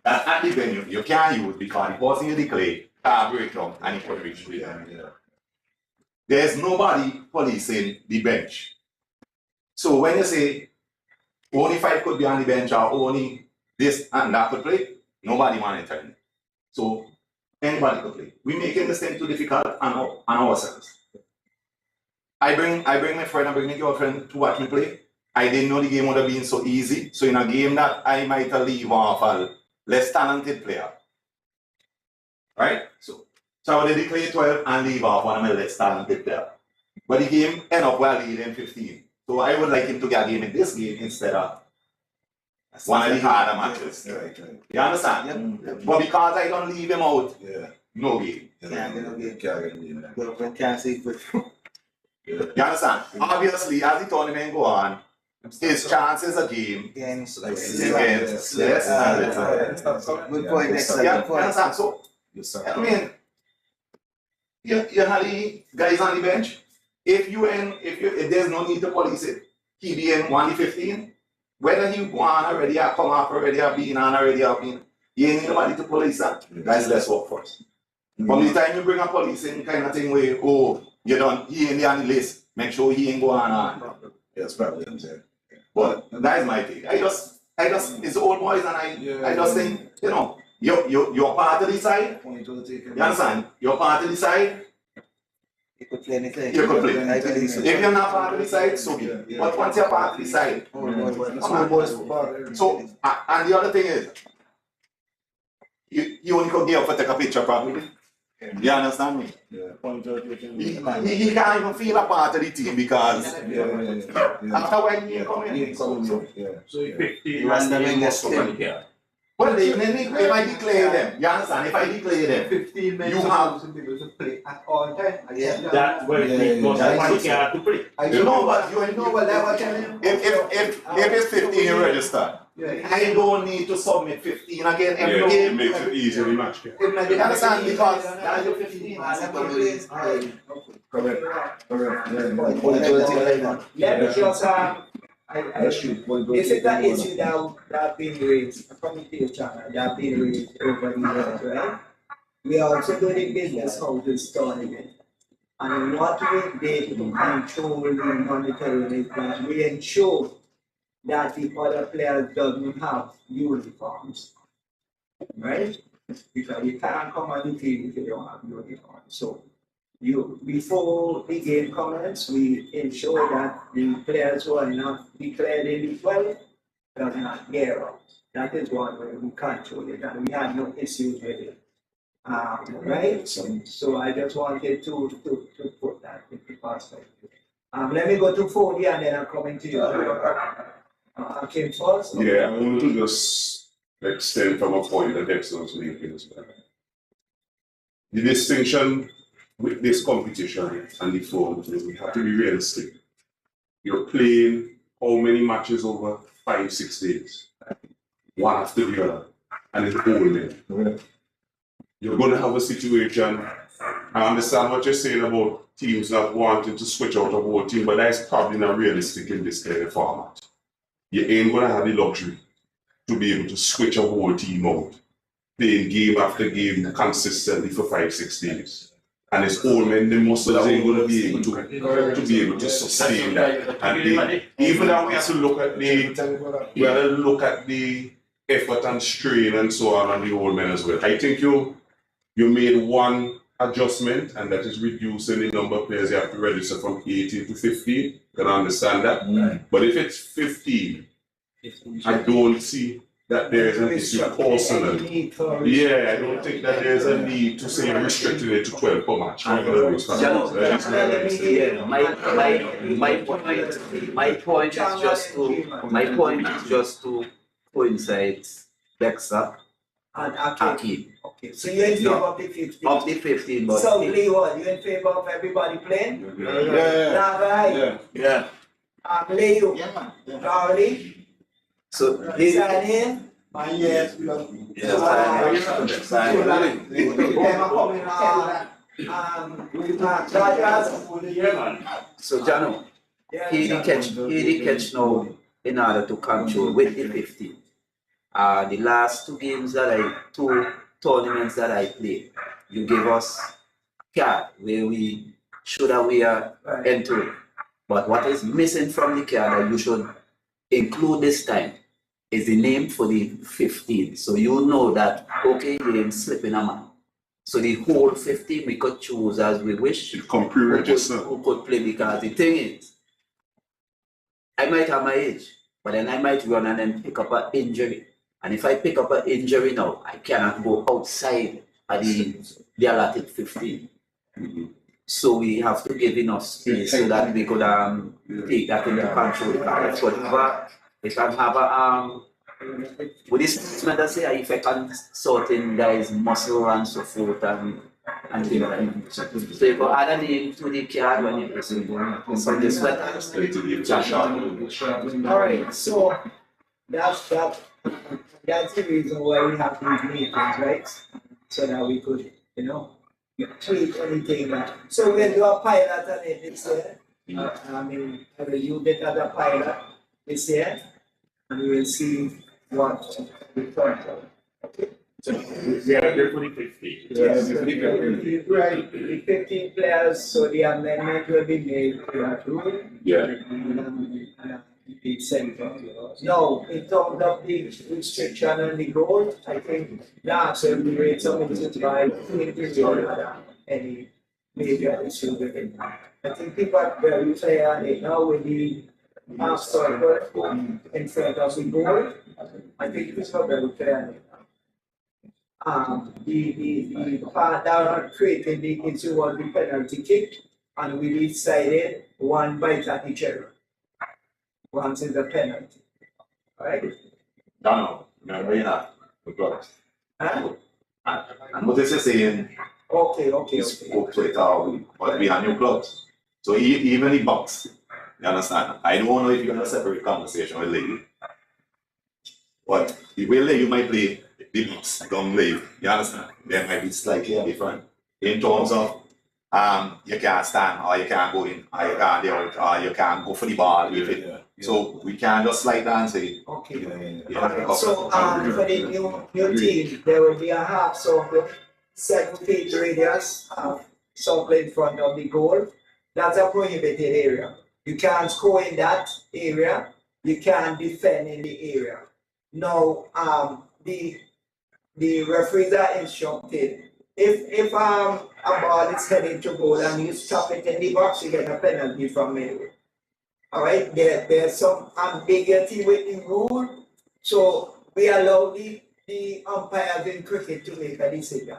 that at the venue you can't use because the person you declare can't break down and it could reach the There's nobody policing the bench. So when you say only 5 could be on the bench or only this and that could play, nobody monitoring. So anybody could play. We're making this thing too difficult on ourselves. I bring my friend, I bring my girlfriend to watch me play. I didn't know the game would have been so easy. So in a game that I might leave off a less talented player. Right? So I would declare 12 and leave off one of my less talented player. But the game end up well leading 15. So I would like him to get a game in this game instead of one of the harder matches. Right. You understand? Yep. But because I don't leave him out, Yeah. no game. Girlfriend can't see it. You understand? Obviously, as the tournament go on, his chances a game Against against less and less. Good point, excellent. Yeah, Good you point. understand? So, I mean, you have the guys on the bench. If there's no need to police it, he be in 1-15. Whether he go on already or come up already or been on already or been, you ain't need nobody to police that. Guys, let's work first. From the time you bring a policing kind of thing where, you don't, he ain't on the list, make sure he ain't go on. That's probably what I'm saying. But that is my thing. I just, it's old boys and I just think, you're part of the side. You understand? You're part of the side. You could play anything. You could play. I believe so. If you're not part of the side, so be it. But once you're part of the side, so, and the other thing is, you only could get up and take a picture probably. You understand me? He can't even feel a part of the team because after when he come in. So 15 Rasta and Wenger most of here. Well, if I declare them, you understand? If I declare them, 15 men you have to be able to play at all times. That's where it goes to play. you know what you know what I was telling you? if it's 15 registered, I don't need to submit 15 again every It game. makes it easy to match. You understand? Because that's your 15. Correct. Let me just this is the issue that been raised from the channel that been raised over the years, right? We are also doing business houses tournament. And what we did to control the monitoring is that we ensure that the other players doesn't have uniforms. Right? Because you can't come on the field if you don't have uniforms. So before the game commences, we ensure that the players who are not declared in the 12 does not gear up. That is one way we control it, and we had no issues with it. Right? So I just wanted to put that in the perspective. Let me go to 40 and then I'm coming to you. I came first. Yeah, I want to just extend from a point that excellence making as well. The distinction with this competition and the form is we have to be realistic. You're playing how many matches over 5-6 days? One after the other. And it's all men. You're going to have a situation. I understand what you're saying about teams not wanting to switch out a whole team, but that's probably not realistic in this kind of format. You ain't going to have the luxury to be able to switch a whole team out, playing game after game consistently for 5-6 days. And it's all men, the muscles ain't going to be able to sustain that. And even that we have to look at the effort and strain and so on the old men as well. I think you made one adjustment, and that is reducing the number of players you have to register from 18 to 15. You can understand that. But if it's 15, I don't see that there is an issue personally. Yeah, I don't think that there is a need to say restricting it to 12 per match. My point is just to coincide Dexter and Akeem. Okay, so you're in favor of the 15? Of the 15, but... So, Leon, you're in favor of everybody playing? Yeah. Leo? Yeah, man. Charlie? So, Sign in? Yes. So, Jano, he did catch now in order to control with the 15. The last two tournaments that I played, you gave us card where we should have we are entering. But what is missing from the card that you should include this time is the name for the 15. So you know that, okay, you didn't slip in a man. So the whole 15 we could choose as we wish. Who could play, because the thing is, I might have my age, but then I might run and then pick up an injury. And if I pick up an injury now, I cannot go outside of the allotted 15. So we have to give enough space so that we could take that into control. If I have a with this statement I say if I can certain guys muscle and so forth and things like that. So you go add a name to the card when you press it. So this Alright, so that's the reason why we have these meetings, right? So that we could, tweak anything that. So we'll do a pilot on it this year. I mean, I will use it as a pilot this year, and we will see what we turn out. Okay? So we are here for the 15. Yes, right. The 15 players, so the amendment will be made to that rule. Yeah. The center. No, in terms of the restriction and the goal, I think that's a great something by any major issue with it. I think people are very fair and they know with the circle in front of the goal. I think people are very fair. The part that created the issue was the penalty kick, and we decided one bite at each other. Once is a penalty. Right? No, remember you have the clubs. Huh? And what is you saying? Okay. Spoke to it all, but we are new clubs. So even the box, you understand? I don't know if you're gonna separate conversation with Lady. But the way Lady you might play the box, don't leave. You understand? There might be slightly different in terms of you can't stand or you can't go in or you can't get out or you can't go for the ball if it. So we can just slide down and say, Okay. Yeah. So for the new team, there will be a half circle, 7 feet radius, circle in front of the goal. That's a prohibited area. You can't score in that area. You can't defend in the area. Now, the referees are instructed. If a ball is heading to goal and you stop it in the box, you get a penalty from me. Alright, there's some ambiguity with the rule, so we allow the umpires in cricket to make a decision.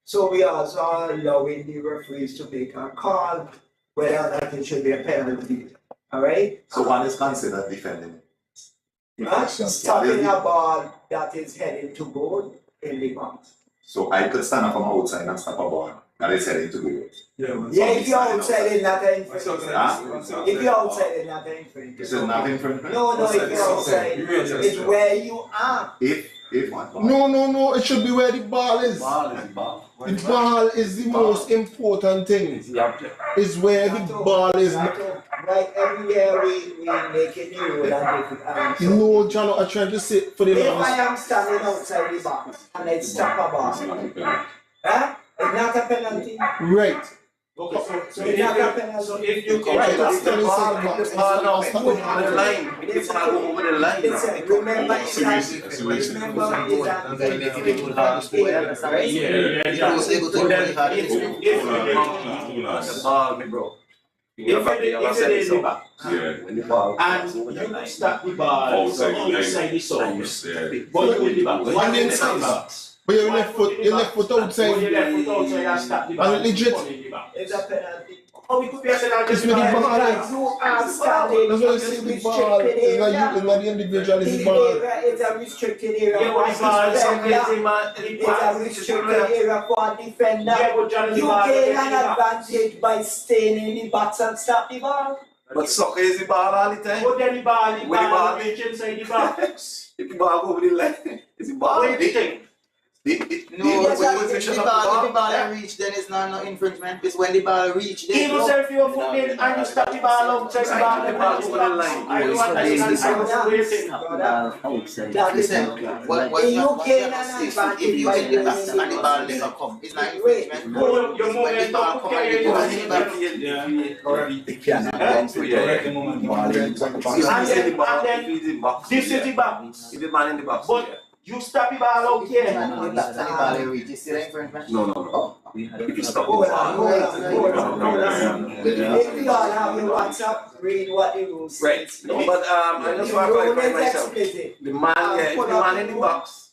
So we also are allowing the referees to make a call whether or not it should be a penalty. Alright? so one is considered defending. Stopping a ball that is heading to goal in the box. So I could stand up from outside and stop a ball that is heading to goal. Yeah, if you're outside, it's not an infringement. Huh? If you're outside, it's not an infringement. Is it not infringement? No, if you're outside, it's where you are. If what? No, it should be where the ball is. The ball is the most important thing. Is where the ball is. Right, every year we make a new rule and No, John, I'm trying to say for the if longest. I am standing outside the box and I stop a ball, huh? It's not a penalty. Right. So it's not a penalty. So if you Right, can that's the ball now over the line. We can go over the line. Listen, remember it's The ball, me bro. If it is the back, and you stop the ball outside the zone, but you in the back, One inside box. But your left foot outside. When you left foot outside and stop the ball, And legit. It's a penalty. Oh, we could be a penalty. It's with the ball. Like you are standing That's why I say the ball. It's not the individual, it's the ball. It's a restricted area. Yeah, but the ball is something, man. It's a restricted area for a defender. Yeah, but John, the You ball gain is an advantage by staying in the box and stop the ball. But soccer is the ball all the time. But then the ball With the ball. reach inside the box. If the ball go over the line, it's the ball. What do you think? If the ball reach, then it's not no infringement. It's when the ball reach. Even if you foot in and you stop the ball out, check the ball, the ball over the line. I don't want That listen, what you gain an advantage if you hit the back and the ball never come. It's not infringement. Your moment ball come and the ball this is the box. If the man in the box. But you stop the ball out here. No. If you stop the Hold ball. If we all have your WhatsApp, read what the rules say. Right. No, but I just want to clarify myself. The man, if the man in the box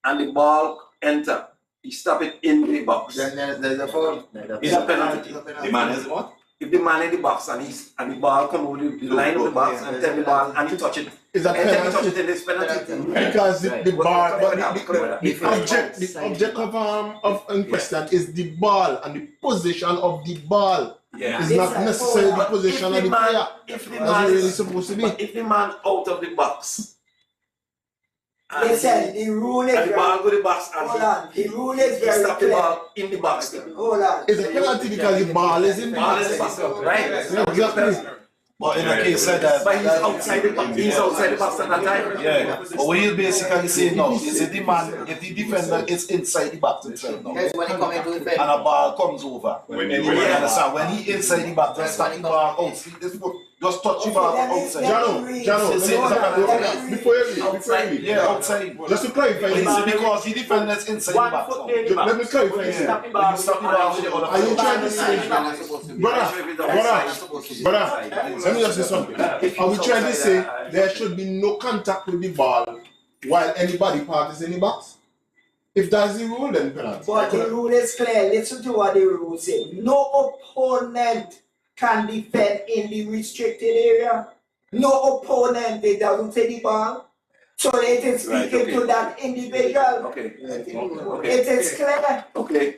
and the ball enter, he stop it in the box. Then there's a foul. It's a penalty. The man is what? If the man in the box and the ball come over the line of the box and tell the ball and you touch it, Is a and then you touch penalty it in this penalty. because the ball, but The the object of in question is the ball and the position of the ball. Yeah. It's not necessarily the But position of the man, player. if the That's man really is, supposed to be. but if the man out of the box and Listen, the rule is the ball very, go to the box and hold on, the rule is he very stop the clear. ball in the box. Hold on. It's a penalty because the ball is in the Ball box. is in the box, right? Yeah, exactly. But in a case like that, But he's outside the box. He's outside the box at that time. yeah. But what you're basically saying now is if the man, if the defender is inside the box himself now, That's when he come into effect. and a ball comes over, When you he- understand, when he inside the box, just stop the ball out. This foot, just touch the ball outside. Jano, before you leave, Yeah, outside. just to clarify But this, it's because the defender is inside the One box foot now. in the box. let me clarify When you this. stop the When ball, you stop the ball with the other Are you foot. trying to say, brother, let me just say something. Are we trying to say there should be no contact with the ball while anybody part is in the box? If that's the rule, then penalty. But the rule is clear. Listen to what the rule say. No opponent can defend in the restricted area. No opponent, they doesn't take the ball. So it is speaking to that individual. Okay. It is clear. Okay.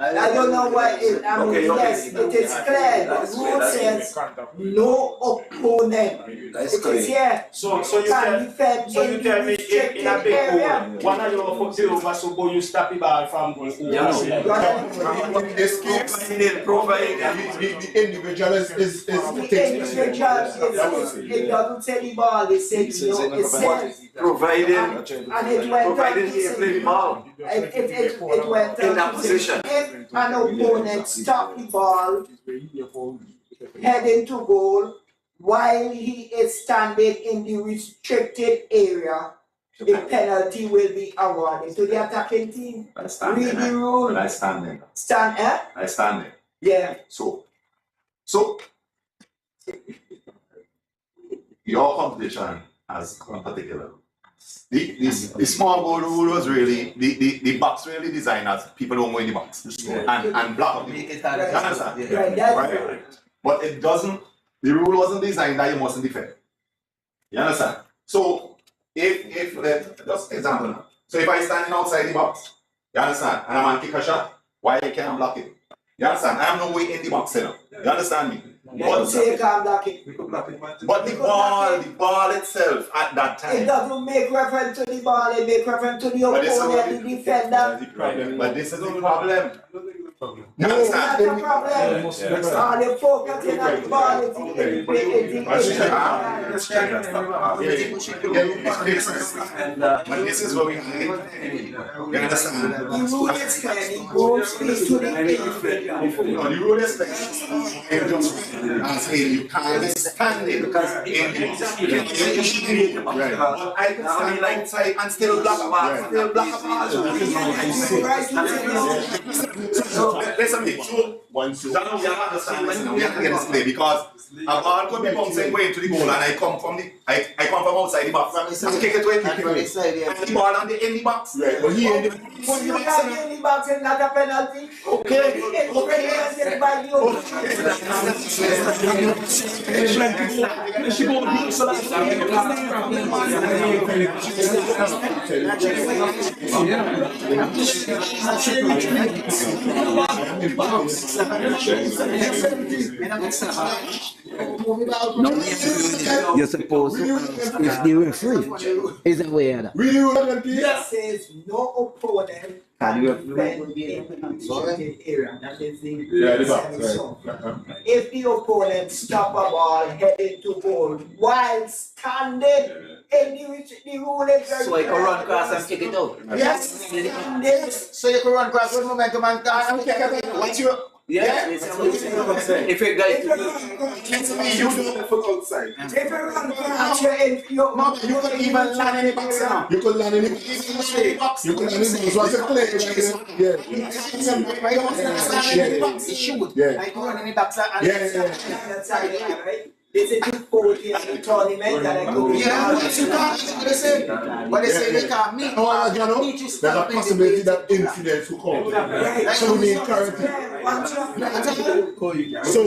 I don't know why it, I mean, yes, it is clear. The That's clear, rule that's says no opponent. That's It is clear. here. So you Can tell defend so in you the tell me restricted in a big area. hole, one of your foot over so go you stop the ball from going over. In this case, Provided. the individual is The individual, it doesn't say the ball, it says no, it says. Provided And it went on provided to he say, play the ball. it went In that on to say, position. if an opponent stop the ball heading to goal while he is standing in the restricted area, the penalty will be awarded to the attacking team. Read the rule. I stand there. Stand, I stand there. Yeah. So, your competition has one particular. The small goal rule was really the box really designed as people don't go in the box and block up the Make it goal. You understand? Right, that's Right. But it doesn't. The rule wasn't designed that you mustn't defend. You understand? So if just example now. So if I standing outside the box, you understand, and a man kick a shot, why you can't block it? You understand? I have no way in the box, you know. You understand me? Don't say you can't block it. But the ball itself at that It time. doesn't make reference to the ball, it make reference to the But this is opponent, the defender. But this is the problem. You That's understand? the problem. All the focusing on the ball is But this is what we need. You understand? the rule is clear, the rule speaks to the individual. No, the rule is I'm saying you can't stand it because right. But I can stand outside and still block a ball, still block a ball. So listen me. So you understand this now. We have to get this clear because a ball could be bouncing way into the goal and I come from outside the box. And kick it away, kick it away. And the ball on the in the box. right, but he in the When you got in the box, it's not a penalty. Okay. It's by the You're supposed to ask if the referee is aware of that. Read the rule again, please. It says no opponent can defend in the area. That is the Yeah, the box, semi-soft. If the opponent stop a ball headed to goal while standing, and the rule is very So I can run across and kick it out. Yes, standing. So you can run cross with momentum and What's your... Yes, if a guy If you run past your end, you can even land in the box now. You could land in the box. You could land in the box. What's the play? Yeah. I can run in the box and yeah. This is 240 at the tournament that I go. yeah, what they say they can't meet. Oh, there's a possibility that incidents will come. So we need clarity. So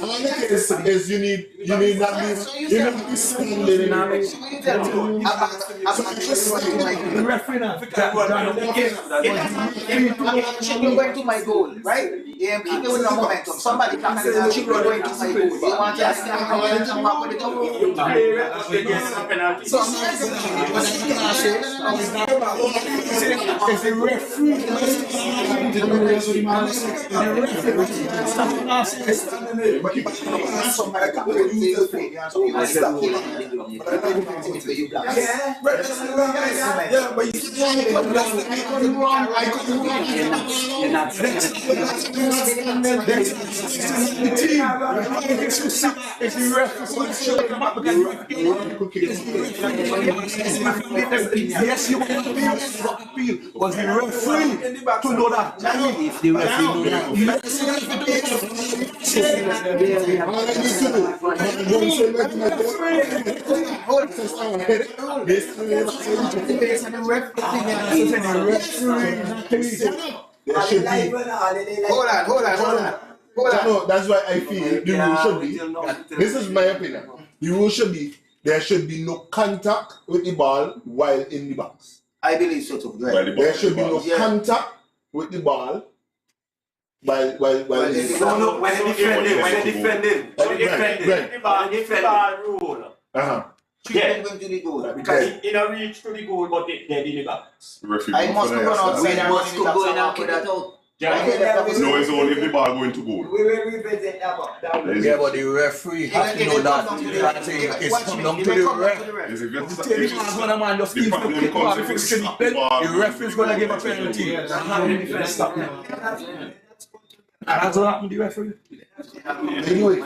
all it is you need not be standing. Chicken going to my goal, right? Yeah, keep it with no momentum. Somebody can say chicken going to my goal. They want to stand and back with it. So If the referee yes, you want to appeal, was the referee to know that. if the referee That's why I feel the rule should be. This is my opinion. The rule should be there should be no contact with the ball while in the box. I believe so too. Right. There should be no contact with the ball while in the box. No, when they defending, the ball rule. Yeah, Going to the goal. because he don't reach to the goal, but they're in the box. I must go outside and must run go in in and kick that out. No, it's only if the ball going to goal. We will revisit that. Yeah, but the referee has to know that. It's come down to the ref. Is it good? The man's gonna mind just leave the kick ball if it's the referee's gonna give a penalty. And that's what happened to the referee. Anyway,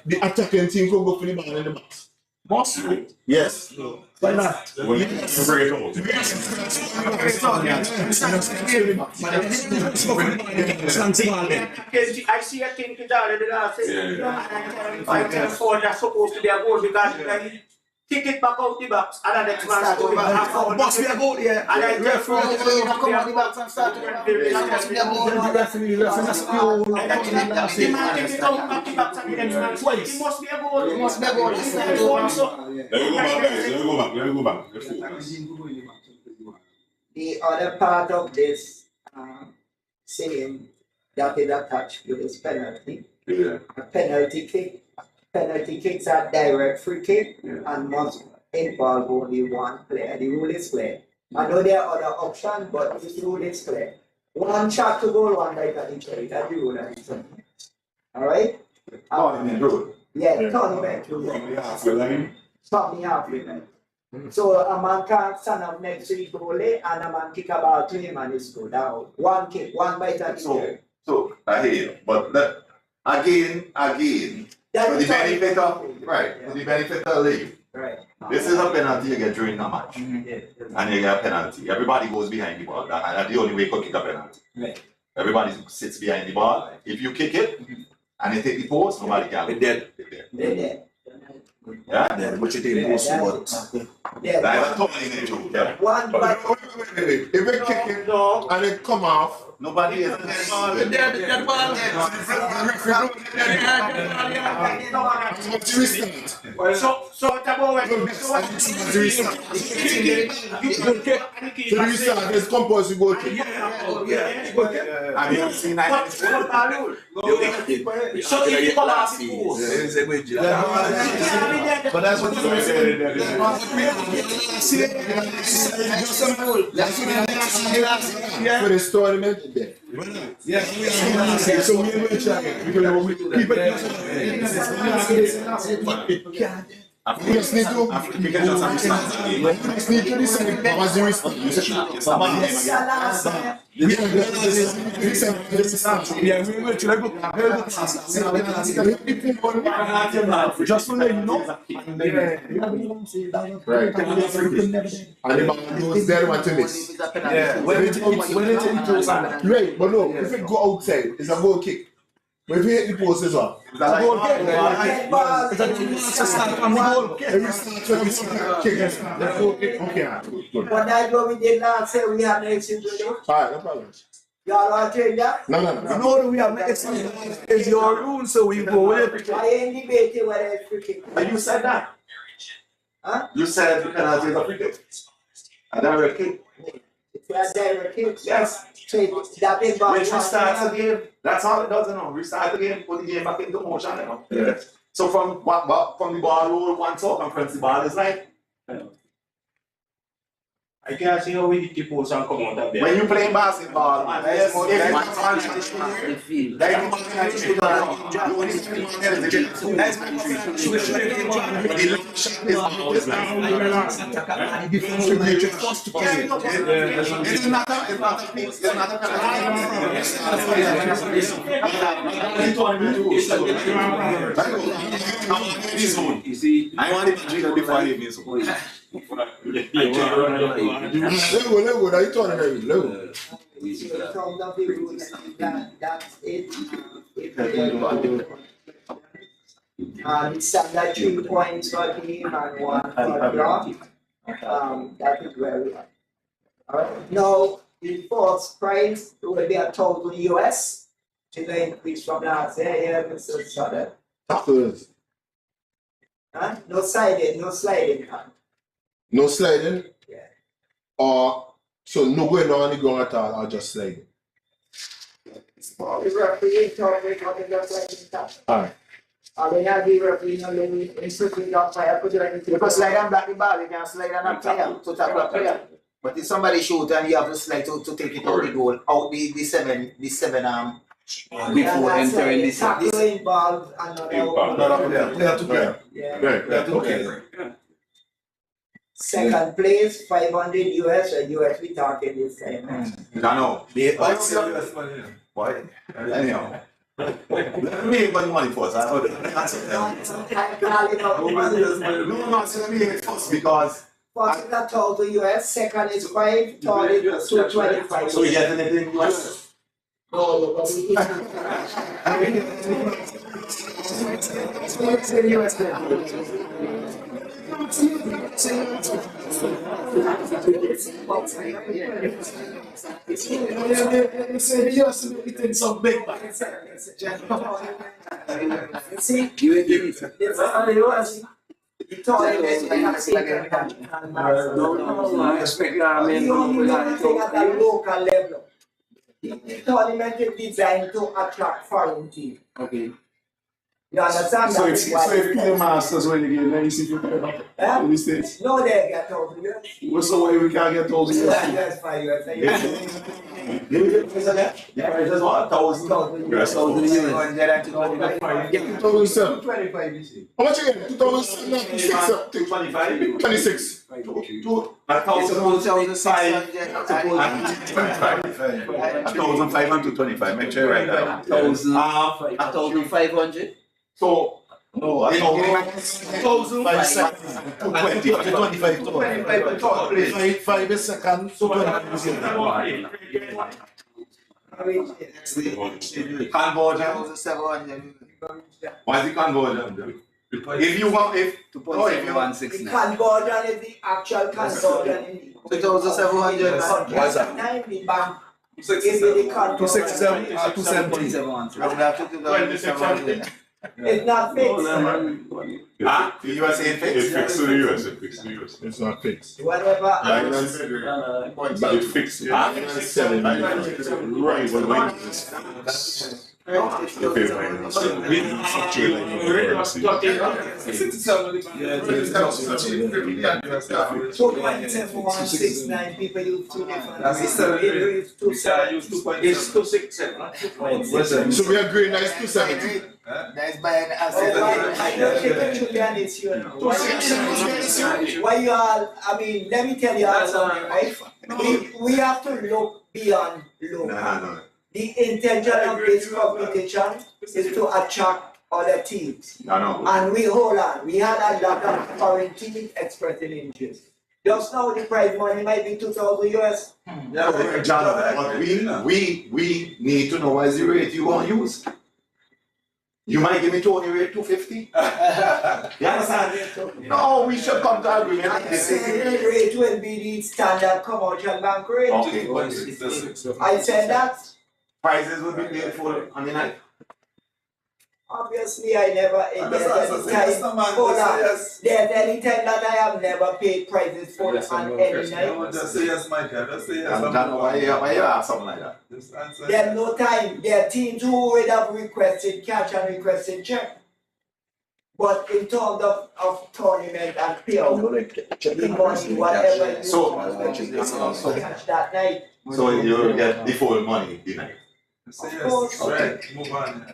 the attacking team can go for the ball in the box. Must we? Yes. Why not? Bring it out. I see a thing today the last day. I tell four that's supposed to be a goal because kick it back out the box and the next man score it. Must be a goal, yeah. And I tell four come on the box and start to run. The referee that's pure. the man take it out back the box and the next man score it. It must be a goal. It must be a goal. Let me go back, guys. Let me go back. Let's focus. The other part of this saying that is attached to this penalty. Yeah. A penalty kick. Penalty kicks are direct free kick and must involve only one player. The rule is clear. I know there are other options, but this rule is clear. One shot to goal, one right at each other. That's the rule. Alright? Yeah, tournament rule. Stop me halfway, man. So a man can't stand up next to the goalie and a man kick a ball to him and it's go down. One kick, one bite at the other. So I hear you, but again, for the benefit of for the benefit of the league. Right. This is a penalty you get during the match. And you get a penalty. Everybody goes behind the ball. That's the only way you can kick a penalty. Right. Everybody sits behind the ball. If you kick it and you take the post, nobody can. Dead. Yeah? But you take post what? That's a totally new joke. Yeah. One bite. If they kick it and it come off Nobody is. That ball So what about when There's compulsory goal kick. Have you seen that? So if you come out the post, But that's what you're saying. For the tournament there. So we will try we just need to decide what's the Just to let you know. Right. And the ball goes there, what to miss. Yeah. When it goes on. Right, but no, if it go outside, it's a goal kick. But if you hit the post as well, it's a goal kick. Okay. But that's what we did last year. We had next season. Alright, no problem. Y'all want to change that? No. No, we have next season. It's your rule, so we go with it. I ain't debating whether it's free kick. And you said that. Huh? You said you cannot use a free kick. A direct kick. If you have direct kicks, Yes. so that big ball. When you start the game, that's all it does, you know. Restart the game, put the game back into motion, you know. Yes. So from the ball roll one top and press the ball is like. I can't see how we keep post and come out of there. When you play basketball, man, yes, if it's You see, I want to be before you miss. Level, now you turning it, level. That's it. Standard 3 points for team and 1 for block. That is where we are. Alright, now the fourth prize will be a total US. To the increase from last year, yeah, Mr. Sutter. Huh? No sliding. No sliding? Yeah. Or, so no going down on the ground at all, or just sliding? The referee told me what it looks like in top. Alright. They have the referee, you know, they strictly not fire, put it anything. Because slide and block the ball, you can slide and not player, to tackle a player. But if somebody shoot and you have to slide to take it out the goal, out the seven before entering this. Tackle involved another Player to player. Yeah. Right, okay. Second place, 500 US, or US we talking this time. No. Boy, anyhow. Let me make money first. I know that. No, not let me make it first because. First is a total US, second is 5, third is 225. So we get anything US? No, but we some big see, local level. The tournament is designed to attract foreign teams. Okay. You understand So that? if the Masters win the game, then you see if you play Huh? in the States. No, they get told you. What's the way we can't get told you? That's fine, you Yeah, just what? 1,000. 2007. 25, you see. How much again? 2006. 225. 26. 1,500 and 225. Make sure you write that. 1,500. So, no, 1,500. 225. 5 is second, so 25 is Conversion. 1,700. Why is it conversion? If you want, if you The conversion is the actual conversion in the 2,700. Why is that? The bank Give me the contract. 267 or 270. 27. It's not fixed. Huh? The US ain't It's fixed. fixed to the US, it's fixed to the US. It's not fixed. Whatever. But it's fixed, yeah. Right, but when it's So 0.7169 people use two different. It's 270. It's 267. So we agree that it's 270. That's by an Oh, I don't think it should be an issue. Why you all, I mean, let me tell you all something, right? We have to look beyond local. No. The intention of this competition is to attract other teams. No. And we hold on, we had a lot of foreign teams expressing interest. Just now the prize money might be 2,000 US. Yeah, John, but we need to know what is the rate you want to use. You might give me Tony rate 250. You understand? No, we should come to agreement. I said the rate will be the standard commercial bank rate. Okay. I said that. Prices will be paid for on the night. Obviously, I never, there's any time that I have never paid prices for on any night. Just say yes, my guy. Just say yes. I don't know why you ask something like that. There's no time. There are teams who would have requested cash and requested check. But in terms of tournament and payout, the money, whatever you want, cash that night. So you get the full money the night. Of course. Okay. Move on.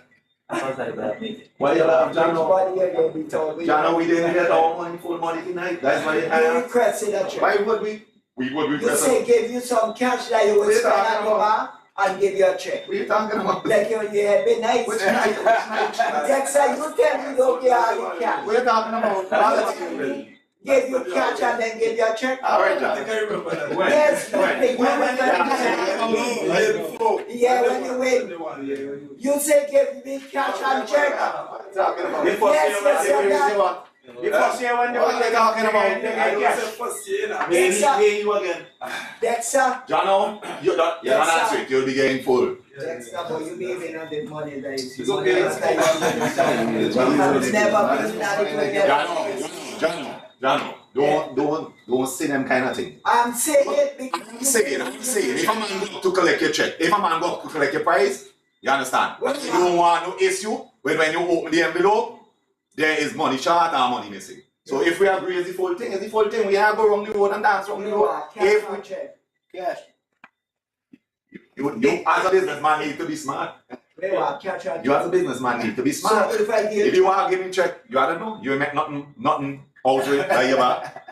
Why you laugh, Jano? Everybody here be told. Jano, we didn't get our money, full money tonight. That's why We requested a check. why would we? We would You request. say give you some cash that you will spend at the bar and give you a check. What are you talking about? Like you have been nice. Which night? Dexter, you tell me don't give all the cash. What are you talking about? Give you cash and then give you a check. All right, John. Yes, yeah, when you win, you say give me cash and check. What are you talking about? Dexter, Jono, you're not answering it. You'll be getting full. Dexter, but you be even on the money that is. It's okay. It's never been that it will get. Jono, don't say them kind of thing. I'm saying it because. I'm saying, if a man go to collect your check, if a man go to collect your prize, you understand? You don't want no issue when you open the envelope, there is money short or money missing. So if we agree it's the full thing, we have to go around the road and dance around the road. If we check. Cash. You as a businessman need to be smart. You as a businessman need to be smart. So if you want to give me check, you ought to know. You make nothing out of it by your back.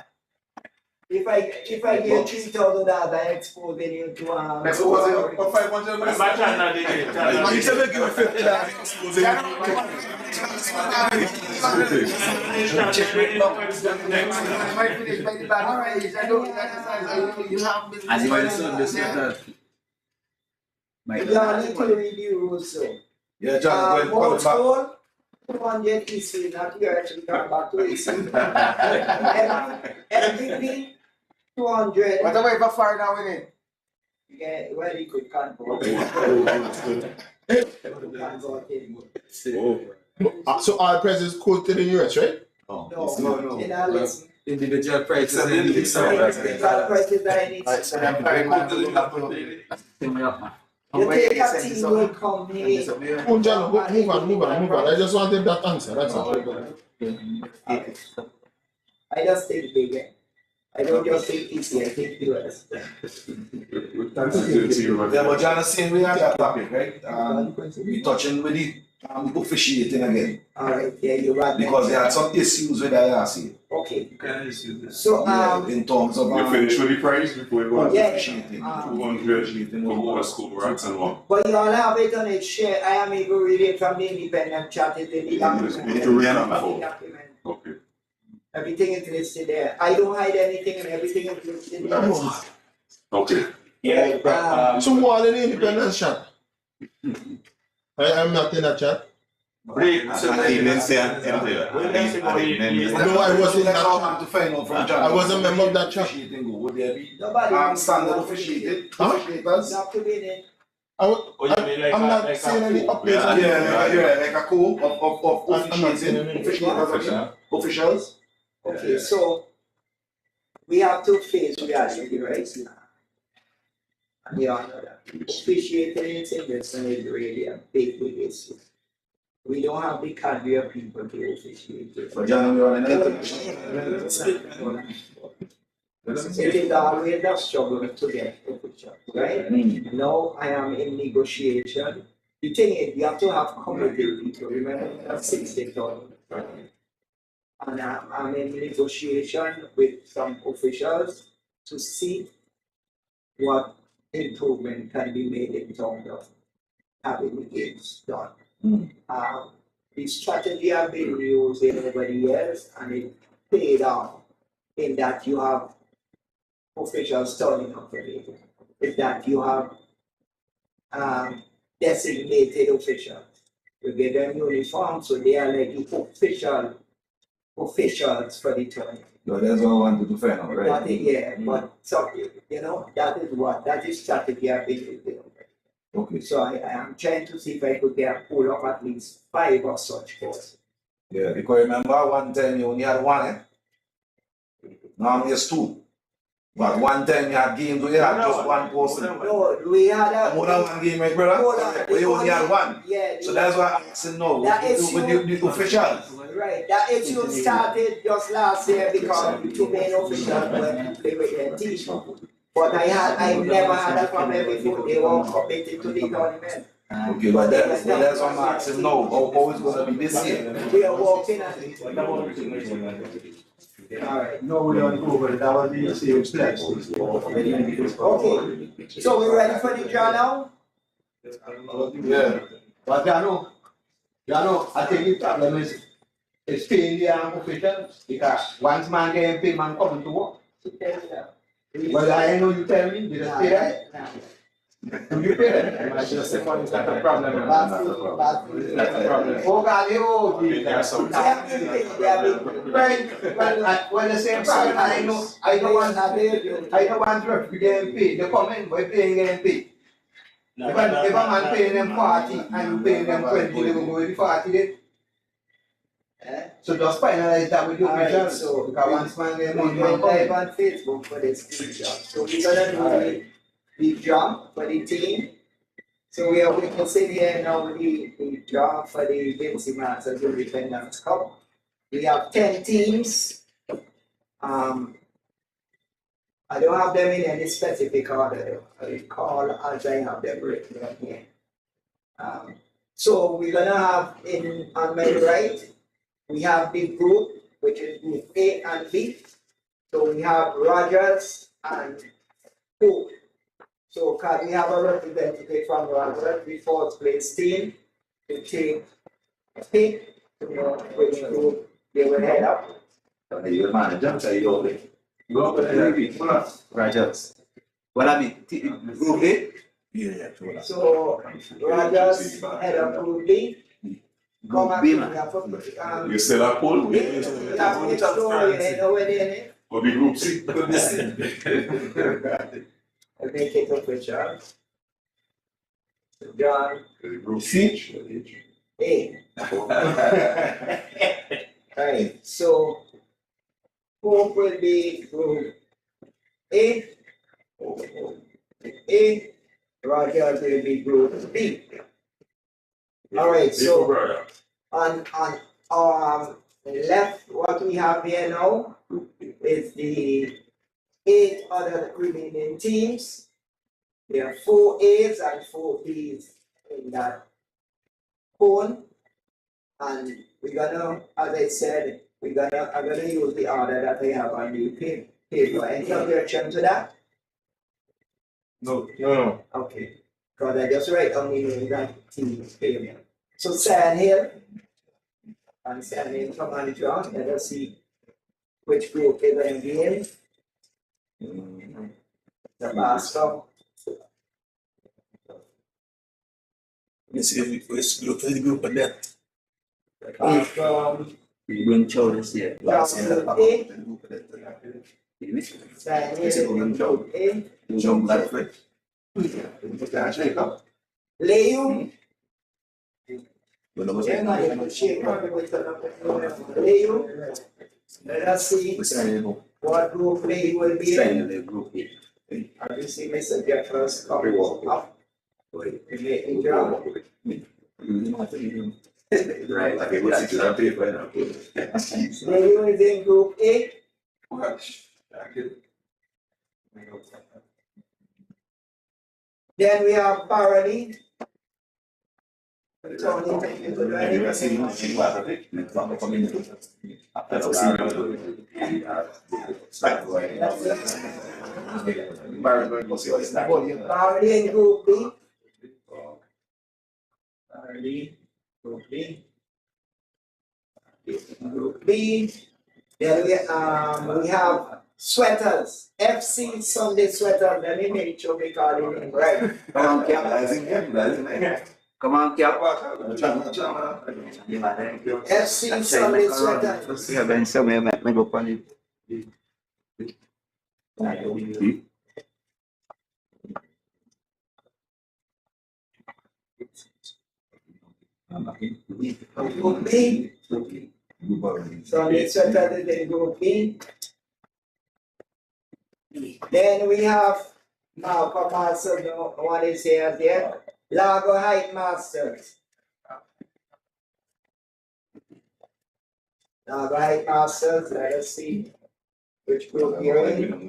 If I get $3,000, I expose you to Expose you for 500 minutes. My channel, they get it. You should give me $50. You need to read the rules, so. Yeah, John, go Most back. goal, 200 history, not you actually come back to history. MVP, 200. What about if a foreigner win it? Yeah, well, he could can't go. So all prizes quoted in US, right? No. In our list. Individual prices. Individual prices that I need. Alright, so then foreign man will You take a team will come here. Oh, John, move on. I just wanted that answer. That's all. I just take big. I don't just take easy, I take US. Yeah, but John is saying we have that topic, right? We touching with it, officiating again. Alright, yeah, you're right. Because there are some issues with IRC. Okay. So, in terms of. We finish with the prize before we go on. Yeah. Officiating. 200 for more school racks and what. but you all have it on its share. I am even reading from the independent chat. It's in the document. We need to read it before. Document. Okay. Everything is listed there. I don't hide anything and everything is listed there. Okay. Yeah. So who are in the independence chat? I'm not in that chat. Break. I didn't say anything. No, I was in that chat. chat. To find out from John. I was a member of that chat. Would there be Nobody. standard officiated? Huh? Officiators? Not to be in it. I'm not seeing any updates on Yeah, like a co of I'm not seeing any. officials. Okay, so we have to face reality right now. And you all know that. Officiating in Singleton is really a big issue. We don't have the caliber of people to officiate. But John, we're on an It is always a struggle to get officials, right? Now I am in negotiation. The thing is, you have to have committed people. Remember, that's 60,000. And I'm in negotiation with some officials to see what improvement can be made in terms of having the games done. The strategy I've been using over the years, and it paid off in that you have officials turning up for it, is that you have designated officials. You give them uniforms, so they are like the officials for the tournament. No, that's what I wanted to find out, right? That is, yeah, but so, that is strategy I've been using. Okay. So I am trying to see if I could get pull up at least 5 of such courses. Yeah, because remember one time you only had one, eh? Now there's 2. But one time you had games where you had just one person. No, we had More than one game, my brother. But you only had one. Yeah. So that's why I'm asking now. With the officials. Right. That issue started just last year because the 2 main officials were play with their team. But I never had a problem before. They were committed to the tournament. Okay, but that's what I'm asking now. How is it going to be this year? We are working on it. Alright. No, we don't go over that was the same steps. Okay. So we ready for the draw now? Yeah. But Jano, I think the problem is paying the officials because once man getting paid, man coming to work. Well, I know you tell me, did I pay that? Do you pay that? I just say money is not a problem. That's Not a problem. Oh God, oh Jesus. When the same problem, I don't want to be getting paid. They come in, we're paying getting paid. If a man paying them 40 and you paying them 20, they will go with the 40 then. So just finalize that with your officials. So because once man get money, we went live on Facebook for this screenshot. So we're gonna do the draw for the team. So we can sit here now with the draw for the Vincy Masters Independence Cup. We have 10 teams. I don't have them in any specific order. I call as I have them written right here. So we're gonna have on my right, we have the group, which is group A and B. So we have Rogers and Cook. So can we have a representative from Rogers, the 4th place team, to take a pick to know which group they will head up? You're the manager, so you don't go Rogers. What I mean, group A? Yeah. So Rogers head up group B. Come back B, to man. the You still have poll? you have to explore it, know where they're in. Or the group C? I'll make it official. John Group C? A. Right, so Hope will be group A. Rogers will be group B. Alright, so on left, what we have here now is the 8 other remaining teams. There are 4 A's and 4 B's in that cone. And we're gonna, as I said, I'm gonna use the order that I have on the paper. Any objection to that? No. Okay, because I just write on the name that team payment. So Sand Hill and Sand Hill come on the draw. Let us see which group is going to be in. The basket. Let's see if we look at the group of that. We bring Cholis here. Johnson A. Daniel Group A. Leo. Leo. Let us see what group Leo will be in. Group A. Have you seen Mr. Jeffers coming up? Making job. Right, okay, what's it gonna pay for now? Leo is in group A. Then we have Parody. Parody in group B. Parody, group B. Group B. Then we have Sweaters. FC Sunday Sweaters. Let me make sure we call it in right. Come on, Cap. Come on, Cap. FC Sunday Sweaters. Yeah, Ben, so may go on it. Group B. Sunday Sweaters is in group B. Then we have Malcolm Masters, no one is here yet. Lago Height Masters. Lago Height Masters, let us see which group you're in.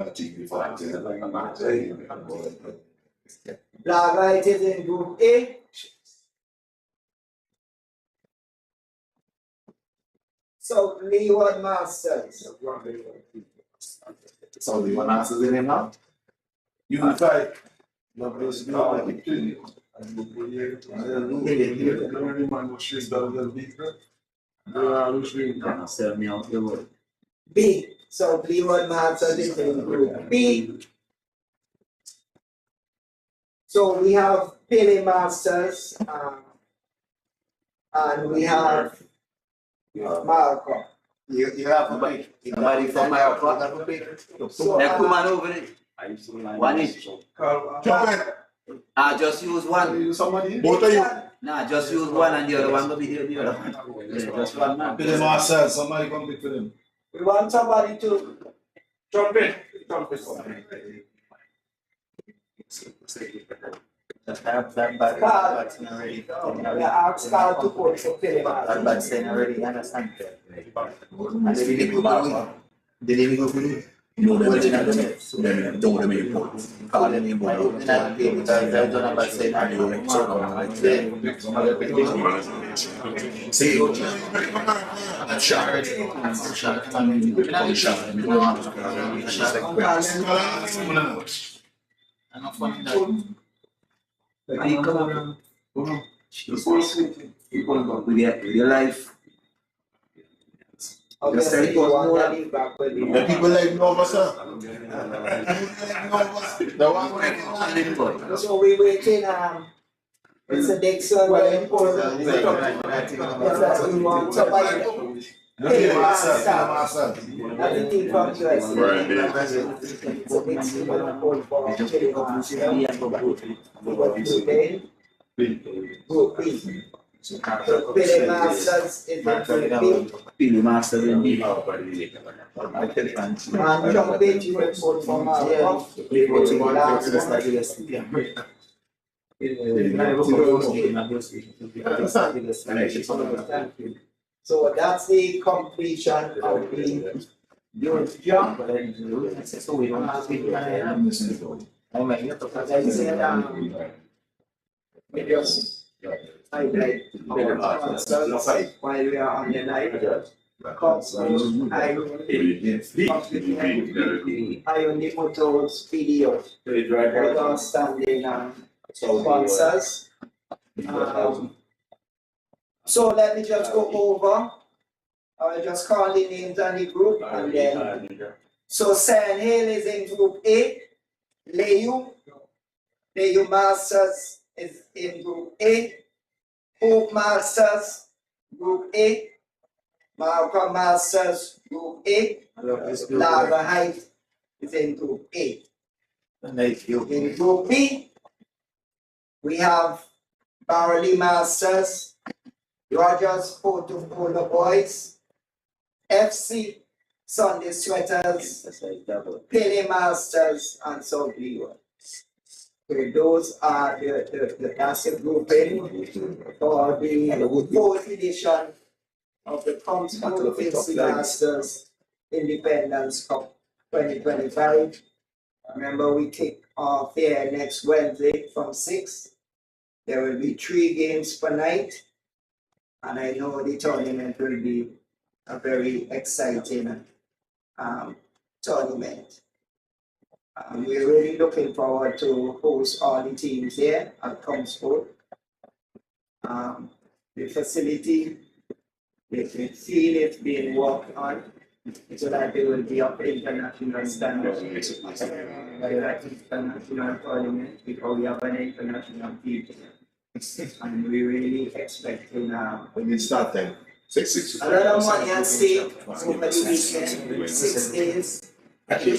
Lago Height is in group A. So Leeward Masters. So the one answers in him now? Unified. B. So Leeward Masters is in group B. So we have Pele Masters and we have Malcolm. You have somebody from Morocco. So, Come on over it. One each. Just use one. Both of you. Nah, just use one and the other one will be the other one. Yeah, just one man. Somebody come pick for them. we want somebody to jump in. That bad thing already. We ask Carl to put for Pele That Masters. bad thing already, understand? And they didn't go. They didn't go for it. No, they're not doing it. So then don't want to make points. Call them in, boy. And I pay because I don't have a say now. See, I'm sharp. I'm sharp. I'm sharp. I'm not funny that. You come around. With your life. Obviously, you want to leave back with you. The people like Nova, sir. The one So we waiting, Mr. Dixon, very important. Yes, we want somebody. Pele Masters. Everything from US. So Dixon will hold for Pele Masters. We got today. Group B. So Pele Masters is in group B. Pele Masters in B. And John Page, you will vote for Malcolm. We go to one last So that's the completion of the job. So we don't have to As I said, we just highlight our sponsors while we are on the night. Ionic Motors PDO, with our standing sponsors. So let me just go over. I'll just call the names on the group and then. So San Hill is in group A. Leu Masters is in group A. Hope Masters, Group A, Malcolm Masters, Group A, Lava Height is in Group A. In Group B, we have Barley Masters, Rogers Photo Boys, FC Sunday Sweaters, Pele Masters, and South Leeward. So those are the asset grouping for the fourth edition of the Comsport Vincy Masters Independence Cup 2025. Remember, we kick off here next Wednesday from 6. There will be 3 games per night, and I know the tournament will be a very exciting tournament. We're really looking forward to host all the teams here at Comsport. The facility, the field is being worked on so that it will be of international standards. International tournament before we have an international team. And we're really expecting When you start then? a lot of money at stake over the weekend, 6 days. They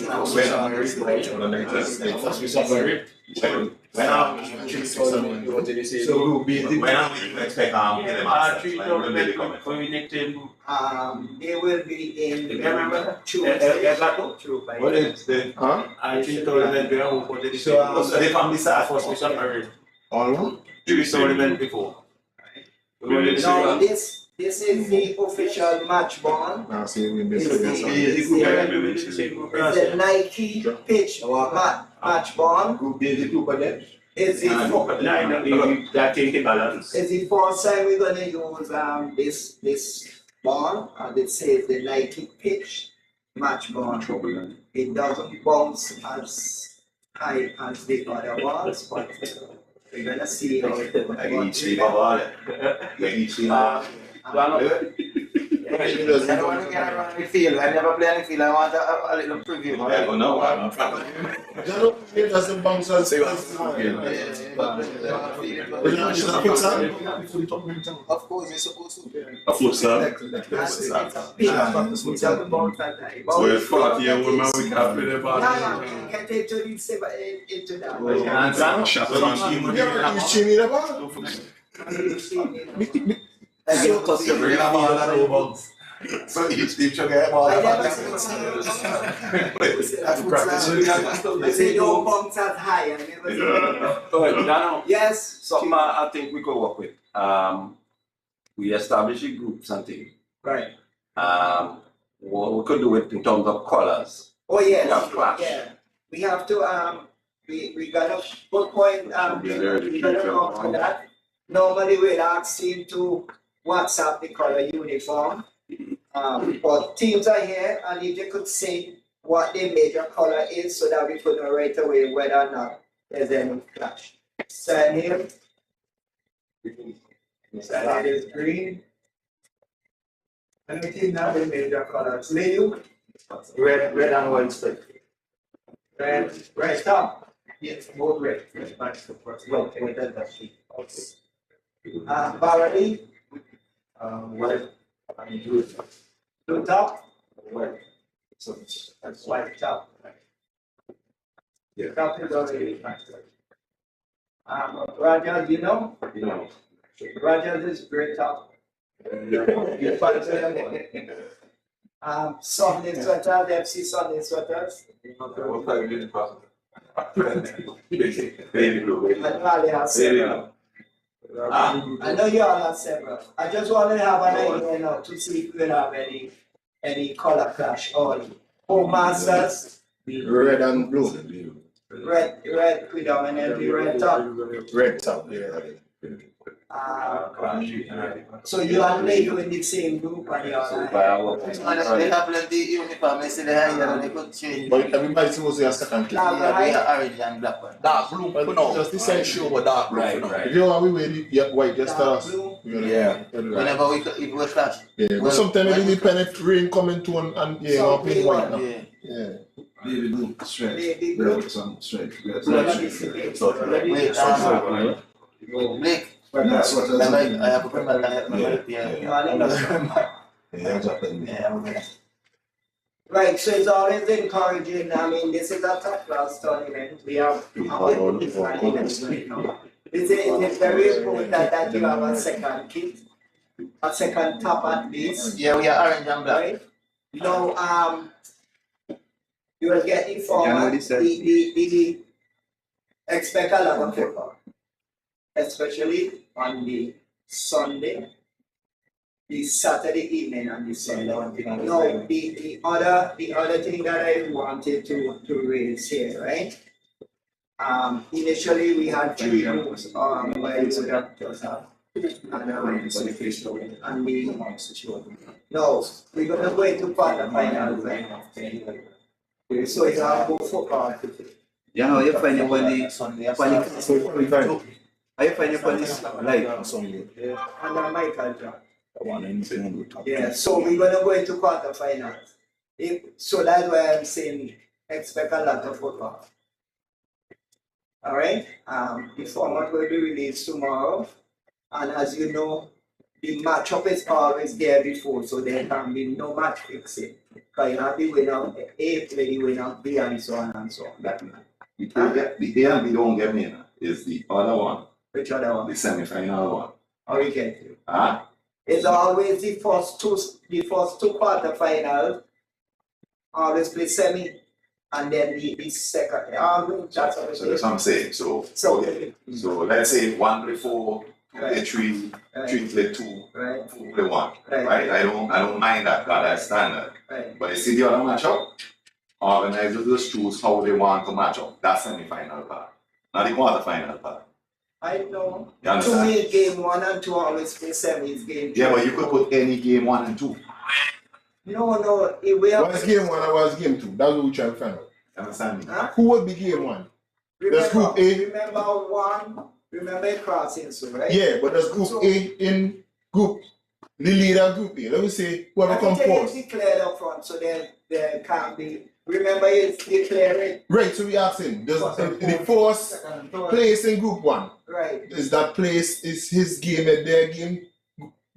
will be in Tuesday. What is the tournament we have for the so they from the start first we separate. All tournament before. No, this is the official match bond. now see we miss It's the Nike pitch match bond. Group B is the group of them. It's the That take the balance. It's the first time we're gonna use this bond, and it says the Nike pitch match bond. It doesn't bounce as high as the other ones, but we're gonna see how it goes. I don't want to get around the field. I never play on the field. I want a little preview. It doesn't bounce as Of course, you're supposed to. A futsal. So it's 40 women we can play the ball. Get into that. So each team should get a ball. I say don't bounce as high. I never see. Yes. Something I think we could work with. We establish a group something. Right. What we could do it in terms of colors. Oh yes. Yeah. We have to we gotta put point we gotta come for that. Normally we'll ask him to WhatsApp the color uniform. But teams are here, and if they could say what their major color is so that we could know right away whether or not there's any clash. Sand here. Sand is green. And the team have the major colors. Leo? Red and white strip. Red top. Yes, both red. Barley. White and blue. Blue top. White. So that's white top. Yeah. Top is already factored. Rogers, you know? No. Rogers is great top. Sunday sweaters, FC Sunday sweaters. Baby blue. And Raleigh has several. I know you all have several. I just want to have an idea now to see if we have any color clash or home masters. red and blue. Red predominantly red top. Red top, yeah. So you and Leo in the same group and you all. They have plenty uniform. I see they have here, they could change. But everybody's supposed to have second class. Yeah, we are orange and black one. Dark blue, But no. just the same show, but Dark blue, Right, no. right. if you want we wear the white, just tell us. Blue. Yeah. Whenever we clash. Yeah, but sometimes it depends rain coming to and yeah, So I'll be white now. Yeah. Yeah. Baby blue, straight. Baby blue. Red with some straight. Wait, Blake, But that's what Remember, I have to remember, yeah. Right, so it's always encouraging. I mean, this is a top class tournament. We have it's very important that you have a second kit, a second top at least. Yeah, we are orange and black. Right? Now, you will get informed. The expect a lot of football, especially on the Sunday, the Saturday evening, and the Sunday. No, the other thing that I wanted to raise here, right? Initially we had 3 groups, where you would have just have and the no, we're gonna go into quarterfinals, right? So it's all about football. You know, you find it when the I find it when it's like And then Michael John. Yeah, so we're gonna go into quarterfinals. So that's why I'm saying expect a lot of football. Alright, the format will be released tomorrow, and as you know, the matchup is always there before, so there can be no match fixing. Because you have the winner A play the winner B and so on and so on. The A and B don't get me, is the other one. Which other one? The semi-final one. How we get to? Huh? It's always the first two quarterfinals, always play semi, and then the second. That's what So that's what I'm saying. So let's say 1 play 4, 2 play 3, 3 play 2, right. 4 play 1. Right. Right? I don't mind that, that's standard. Right. But you see the other matchup, organizers just choose how they want to match up. That's semi-final part, not the quarter-final part. I know. You understand? To me, game 1 and 2 always play semis. Game 2. Yeah, but you could put any game 1 and 2. No. We have. What's game 1 and what's game 2? That's what we're trying to find out. You understand me? Huh? Who would be game 1? There's group A. Remember 1. Remember crossing, so right? Yeah, but there's group A in group. The leader group A. Let me say whoever come Everything is first. declared up front, so there can't be. Remember, it's declared. Right, so we asking, does the first place in group 1, Right. is that place is his game at their game?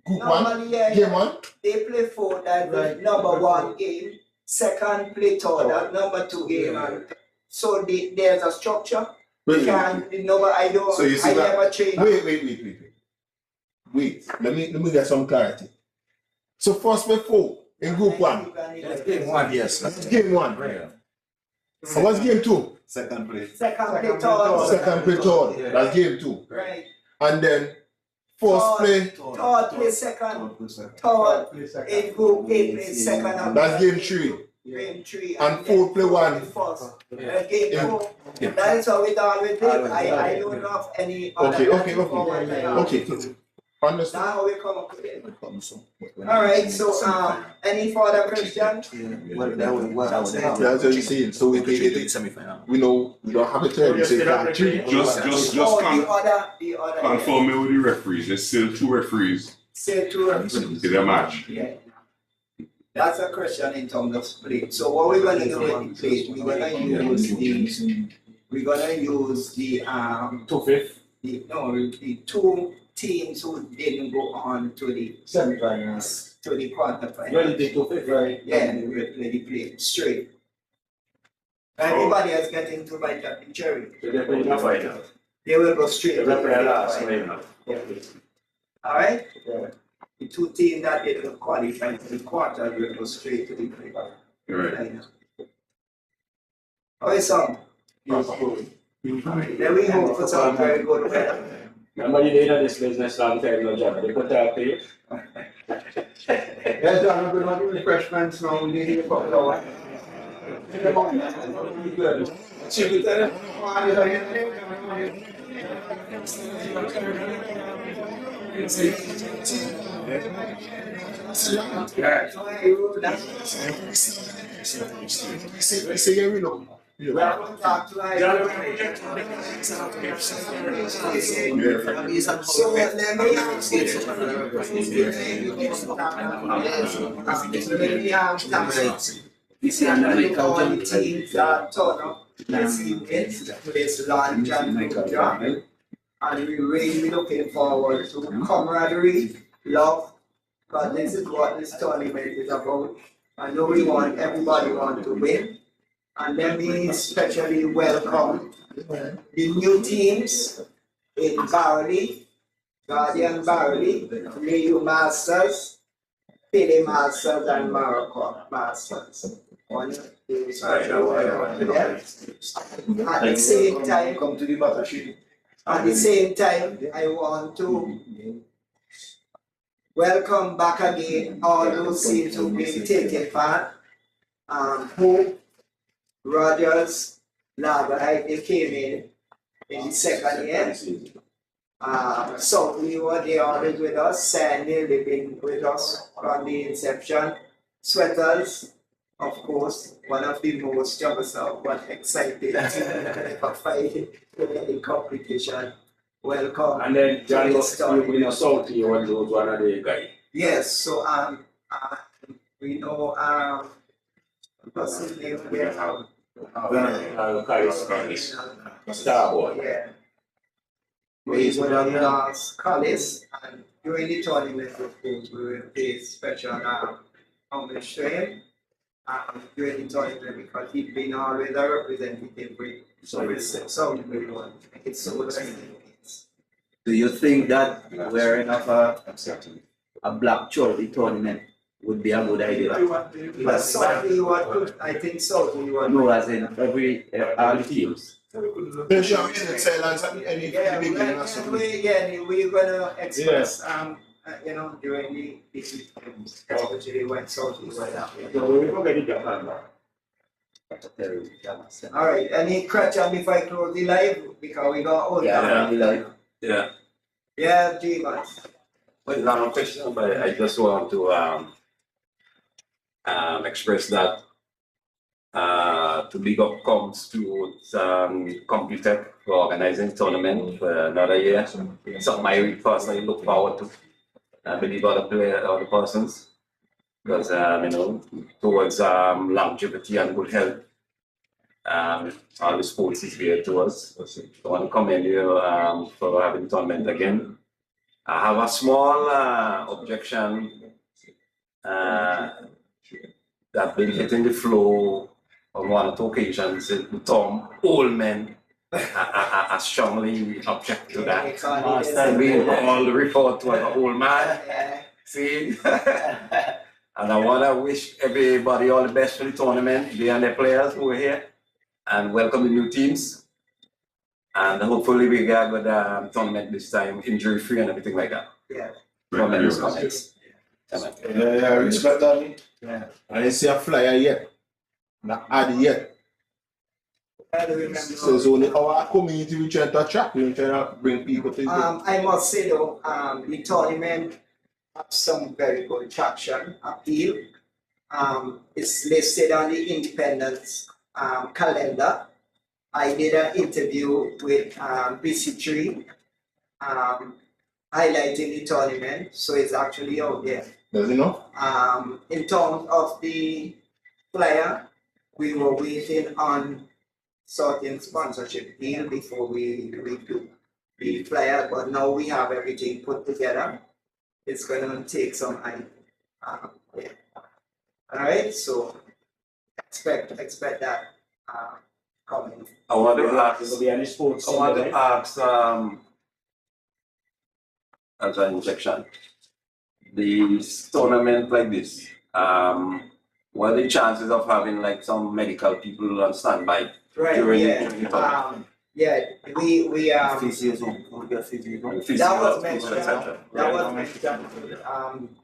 Group 1? Normally, yeah, Game 1? they play 4, that's the number 1 game. Second play 3rd, that's number 2 game. And so there's a structure. Wait, I don't. So you see I that- never change. Wait, let me get some clarity. So first play 4 in group 1. That's game 1, yes. That's game 1. Right. So what's game 2? Second play. Second play 3rd. Second play 3rd. That's game 2. Right. And then first play. 3rd play second. 3rd in group A play second. That's game 3. Game 3. And 4th play 1. First. Game 4. That is how it always is. I don't know of any other. Okay. Understand. That's how we come up with it. Alright, so any further questions? That's what you're saying. So we know we don't have a term. Just The other. confirm me with the referees. There's still 2 referees Say 2 in the match. Yeah. That's a question in terms of split. So what we're gonna do with the plate, we're gonna use the 2/5. the 2 teams who didn't go on to the Semi-finals. to the quarterfinals. Really did 2/5, right? Yeah, they will play the plate straight. Everybody is getting to bite at the cherry. So they're playing the final. They will go straight The to the referee last, final. maybe. Alright? The 2 teams that didn't qualify for the quarter will go straight to the plate. Right. Alright, so then we hope for some very good weather. Remember you did this business long time, no job. They put that pay. Yeah, John, I'm going to do refreshments now. We need a couple of Say we know. You see another teams that turn up, let's see it's lunch and John. And we're really looking forward to camaraderie, love, because this is what this tournament is about. I know everybody want to win. And let me especially welcome the new teams in Barley, Guardian Barley, Liu Masters, Pele Masters, and Morocco Masters. On the special welcome. At the same time, Come to the battlefield. at the same time, I want to welcome back again all those teams who've been taking part. Hope, Rogers, Lagerheit, they came in the second year. So we were there always with us. Sandy, they've been with us from the inception. Sweaters, of course, one of the most troublesome but exciting teams ever fighting in any competition. Welcome. And then John was in a South, you want to go to another guy. Yes, so we know what's his name again? Starboy. Yeah. We would have lost Collis, and during the tournament, of course, we will pay special homage to him during the tournament because he's been always a representative with some everyone. It's so exciting. Do you think that wearing of a black charity tournament would be a good idea? But so you want, I think so. You want No, as in all the teams. You should have minute silence at the end of the beginning or something. We're gonna express during the especially when South is right now. Alright, any question before I close the live? Because we got all Yeah. Yeah, G-Max. Well, not a question, but I just want to express that to big up comes to Computech for organizing tournament for another year. Something I personally look forward to. I believe other persons, because towards longevity and good health. All the sports is here to us. I want to commend you for having the tournament again. I have a small objection that been hitting the floor on one or two occasions. The term old men, I strongly object to that. We all refer to as an old man. See? And I want to wish everybody all the best for the tournament, they and their players who are here, and welcome the new teams. And hopefully we get a good tournament this time, injury free and everything like that. Yeah. Yeah, respect that. Yeah. I didn't see a flyer yet. Not ad yet. So it's only our community we try to attract, we try to bring people to I must say though, the tournament has some very good traction, appeal. It's listed on the Independence calendar. I did an interview with BC3 highlighting the tournament, so it's actually out there. Does it know? In terms of the flyer, we were waiting on certain sponsorship deal before we do the flyer, but now we have everything put together. It's gonna take some time. Yeah. All right, so expect that coming. I want to ask as an injection, the tournament like this, what are the chances of having like some medical people on standby during the tournament? Yeah, we that was mentioned.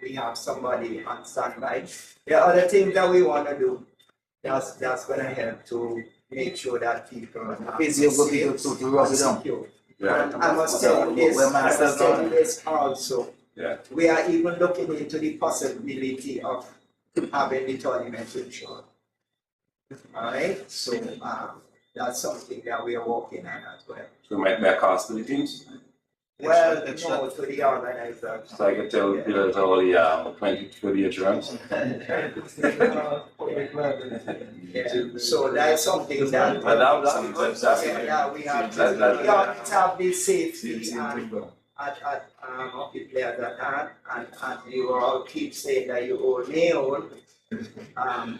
We have somebody on standby. The other thing that we want to do, that's gonna help to make sure that people are secure. And I must tell you this also. Yeah. We are even looking into the possibility of having the tournament insured. Alright, so that's something that we are working on as well. So it might be a cost to the teams? Well, no, to the organizer. So I can tell players how the 20 to 30 runs. So that's something that. Yeah, we have to have the safety of the players at hand, and you all keep saying that you own me own.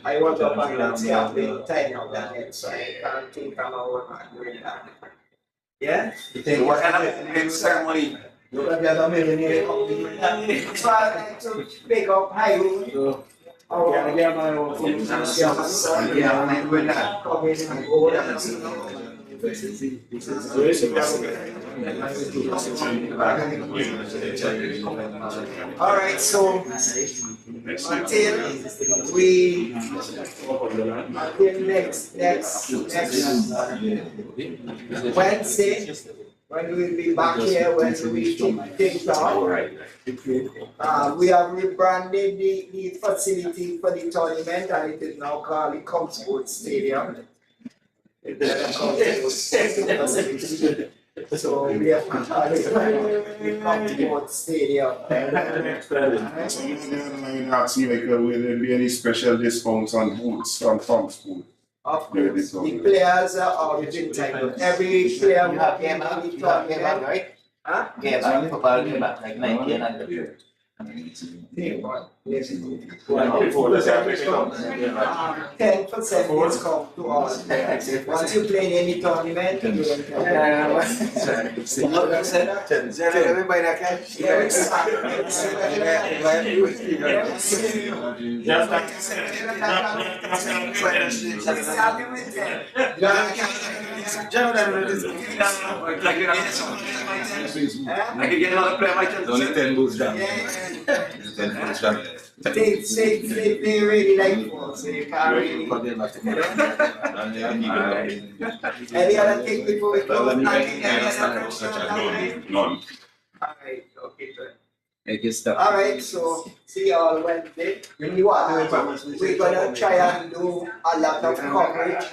I was up on that scaffolding tying up that net, so I can't think I'm a old man doing that. Yeah? So what kind of ceremony? So I like to pick up high road. Alright, so until next Wednesday, when we'll be back here, when we kick things off. We have rebranded the facility for the tournament, and it is now called the Comsport Stadium. So we have called it the Comsport Stadium. Someone asked me, like, will there be any special discounts on boots from Comsport? Of course, the players are entitled. Every player You have game back, right? Huh? Game back, football game back, like 90 and under. 10% discount to all. Once you play in any tournament, you will Everybody that can. I can get another player, Michael. Only 10 boots down. 10 boots down. They really like football, so you can't really. Any other thing before we go? None. Alright, okay, good. Alright, so see y'all Wednesday. We're gonna try and do a lot of coverage.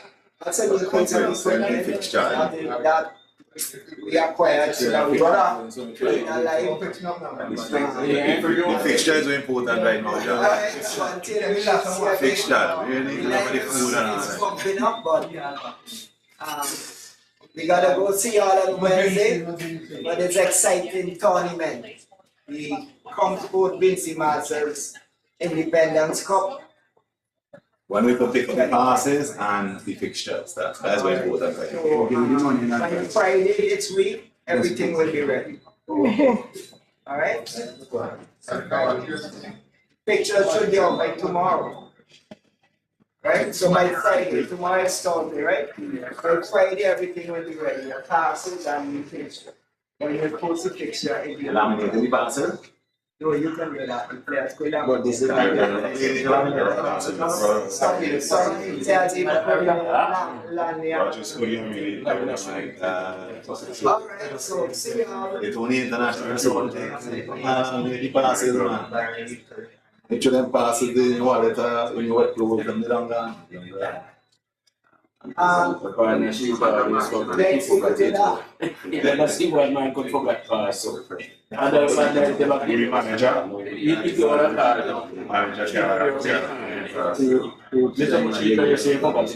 That's a new concept that we acquired, so that we're gonna play a live. The fixture is very important right now. Alright, so until we see Fixture, really, the food and all it's that. pumping up, but we gotta go see y'all on Wednesday for this exciting tournament. The Comsport Vincy Masters Independence Cup. When we could pick up the passes and the fixtures, that's very important right now. By Friday this week, everything will be ready. Alright? Pictures should be out by tomorrow. Right? So by Friday, tomorrow is Thursday, right? By Friday, everything will be ready. The passes and the picture. When you post the picture, it will Laminating the passes? no, you can do that. The players go down. But this is Sorry, tells you to put your land there. Alright, so see y'all. It's only international, so the passes, man. Each of them passes the wallet, in your clothes, and the long gun. Let's see what they are. Let's see what man could forget pass. So, and then the back The manager. if you are a card, Manager, yeah. little much you say forget.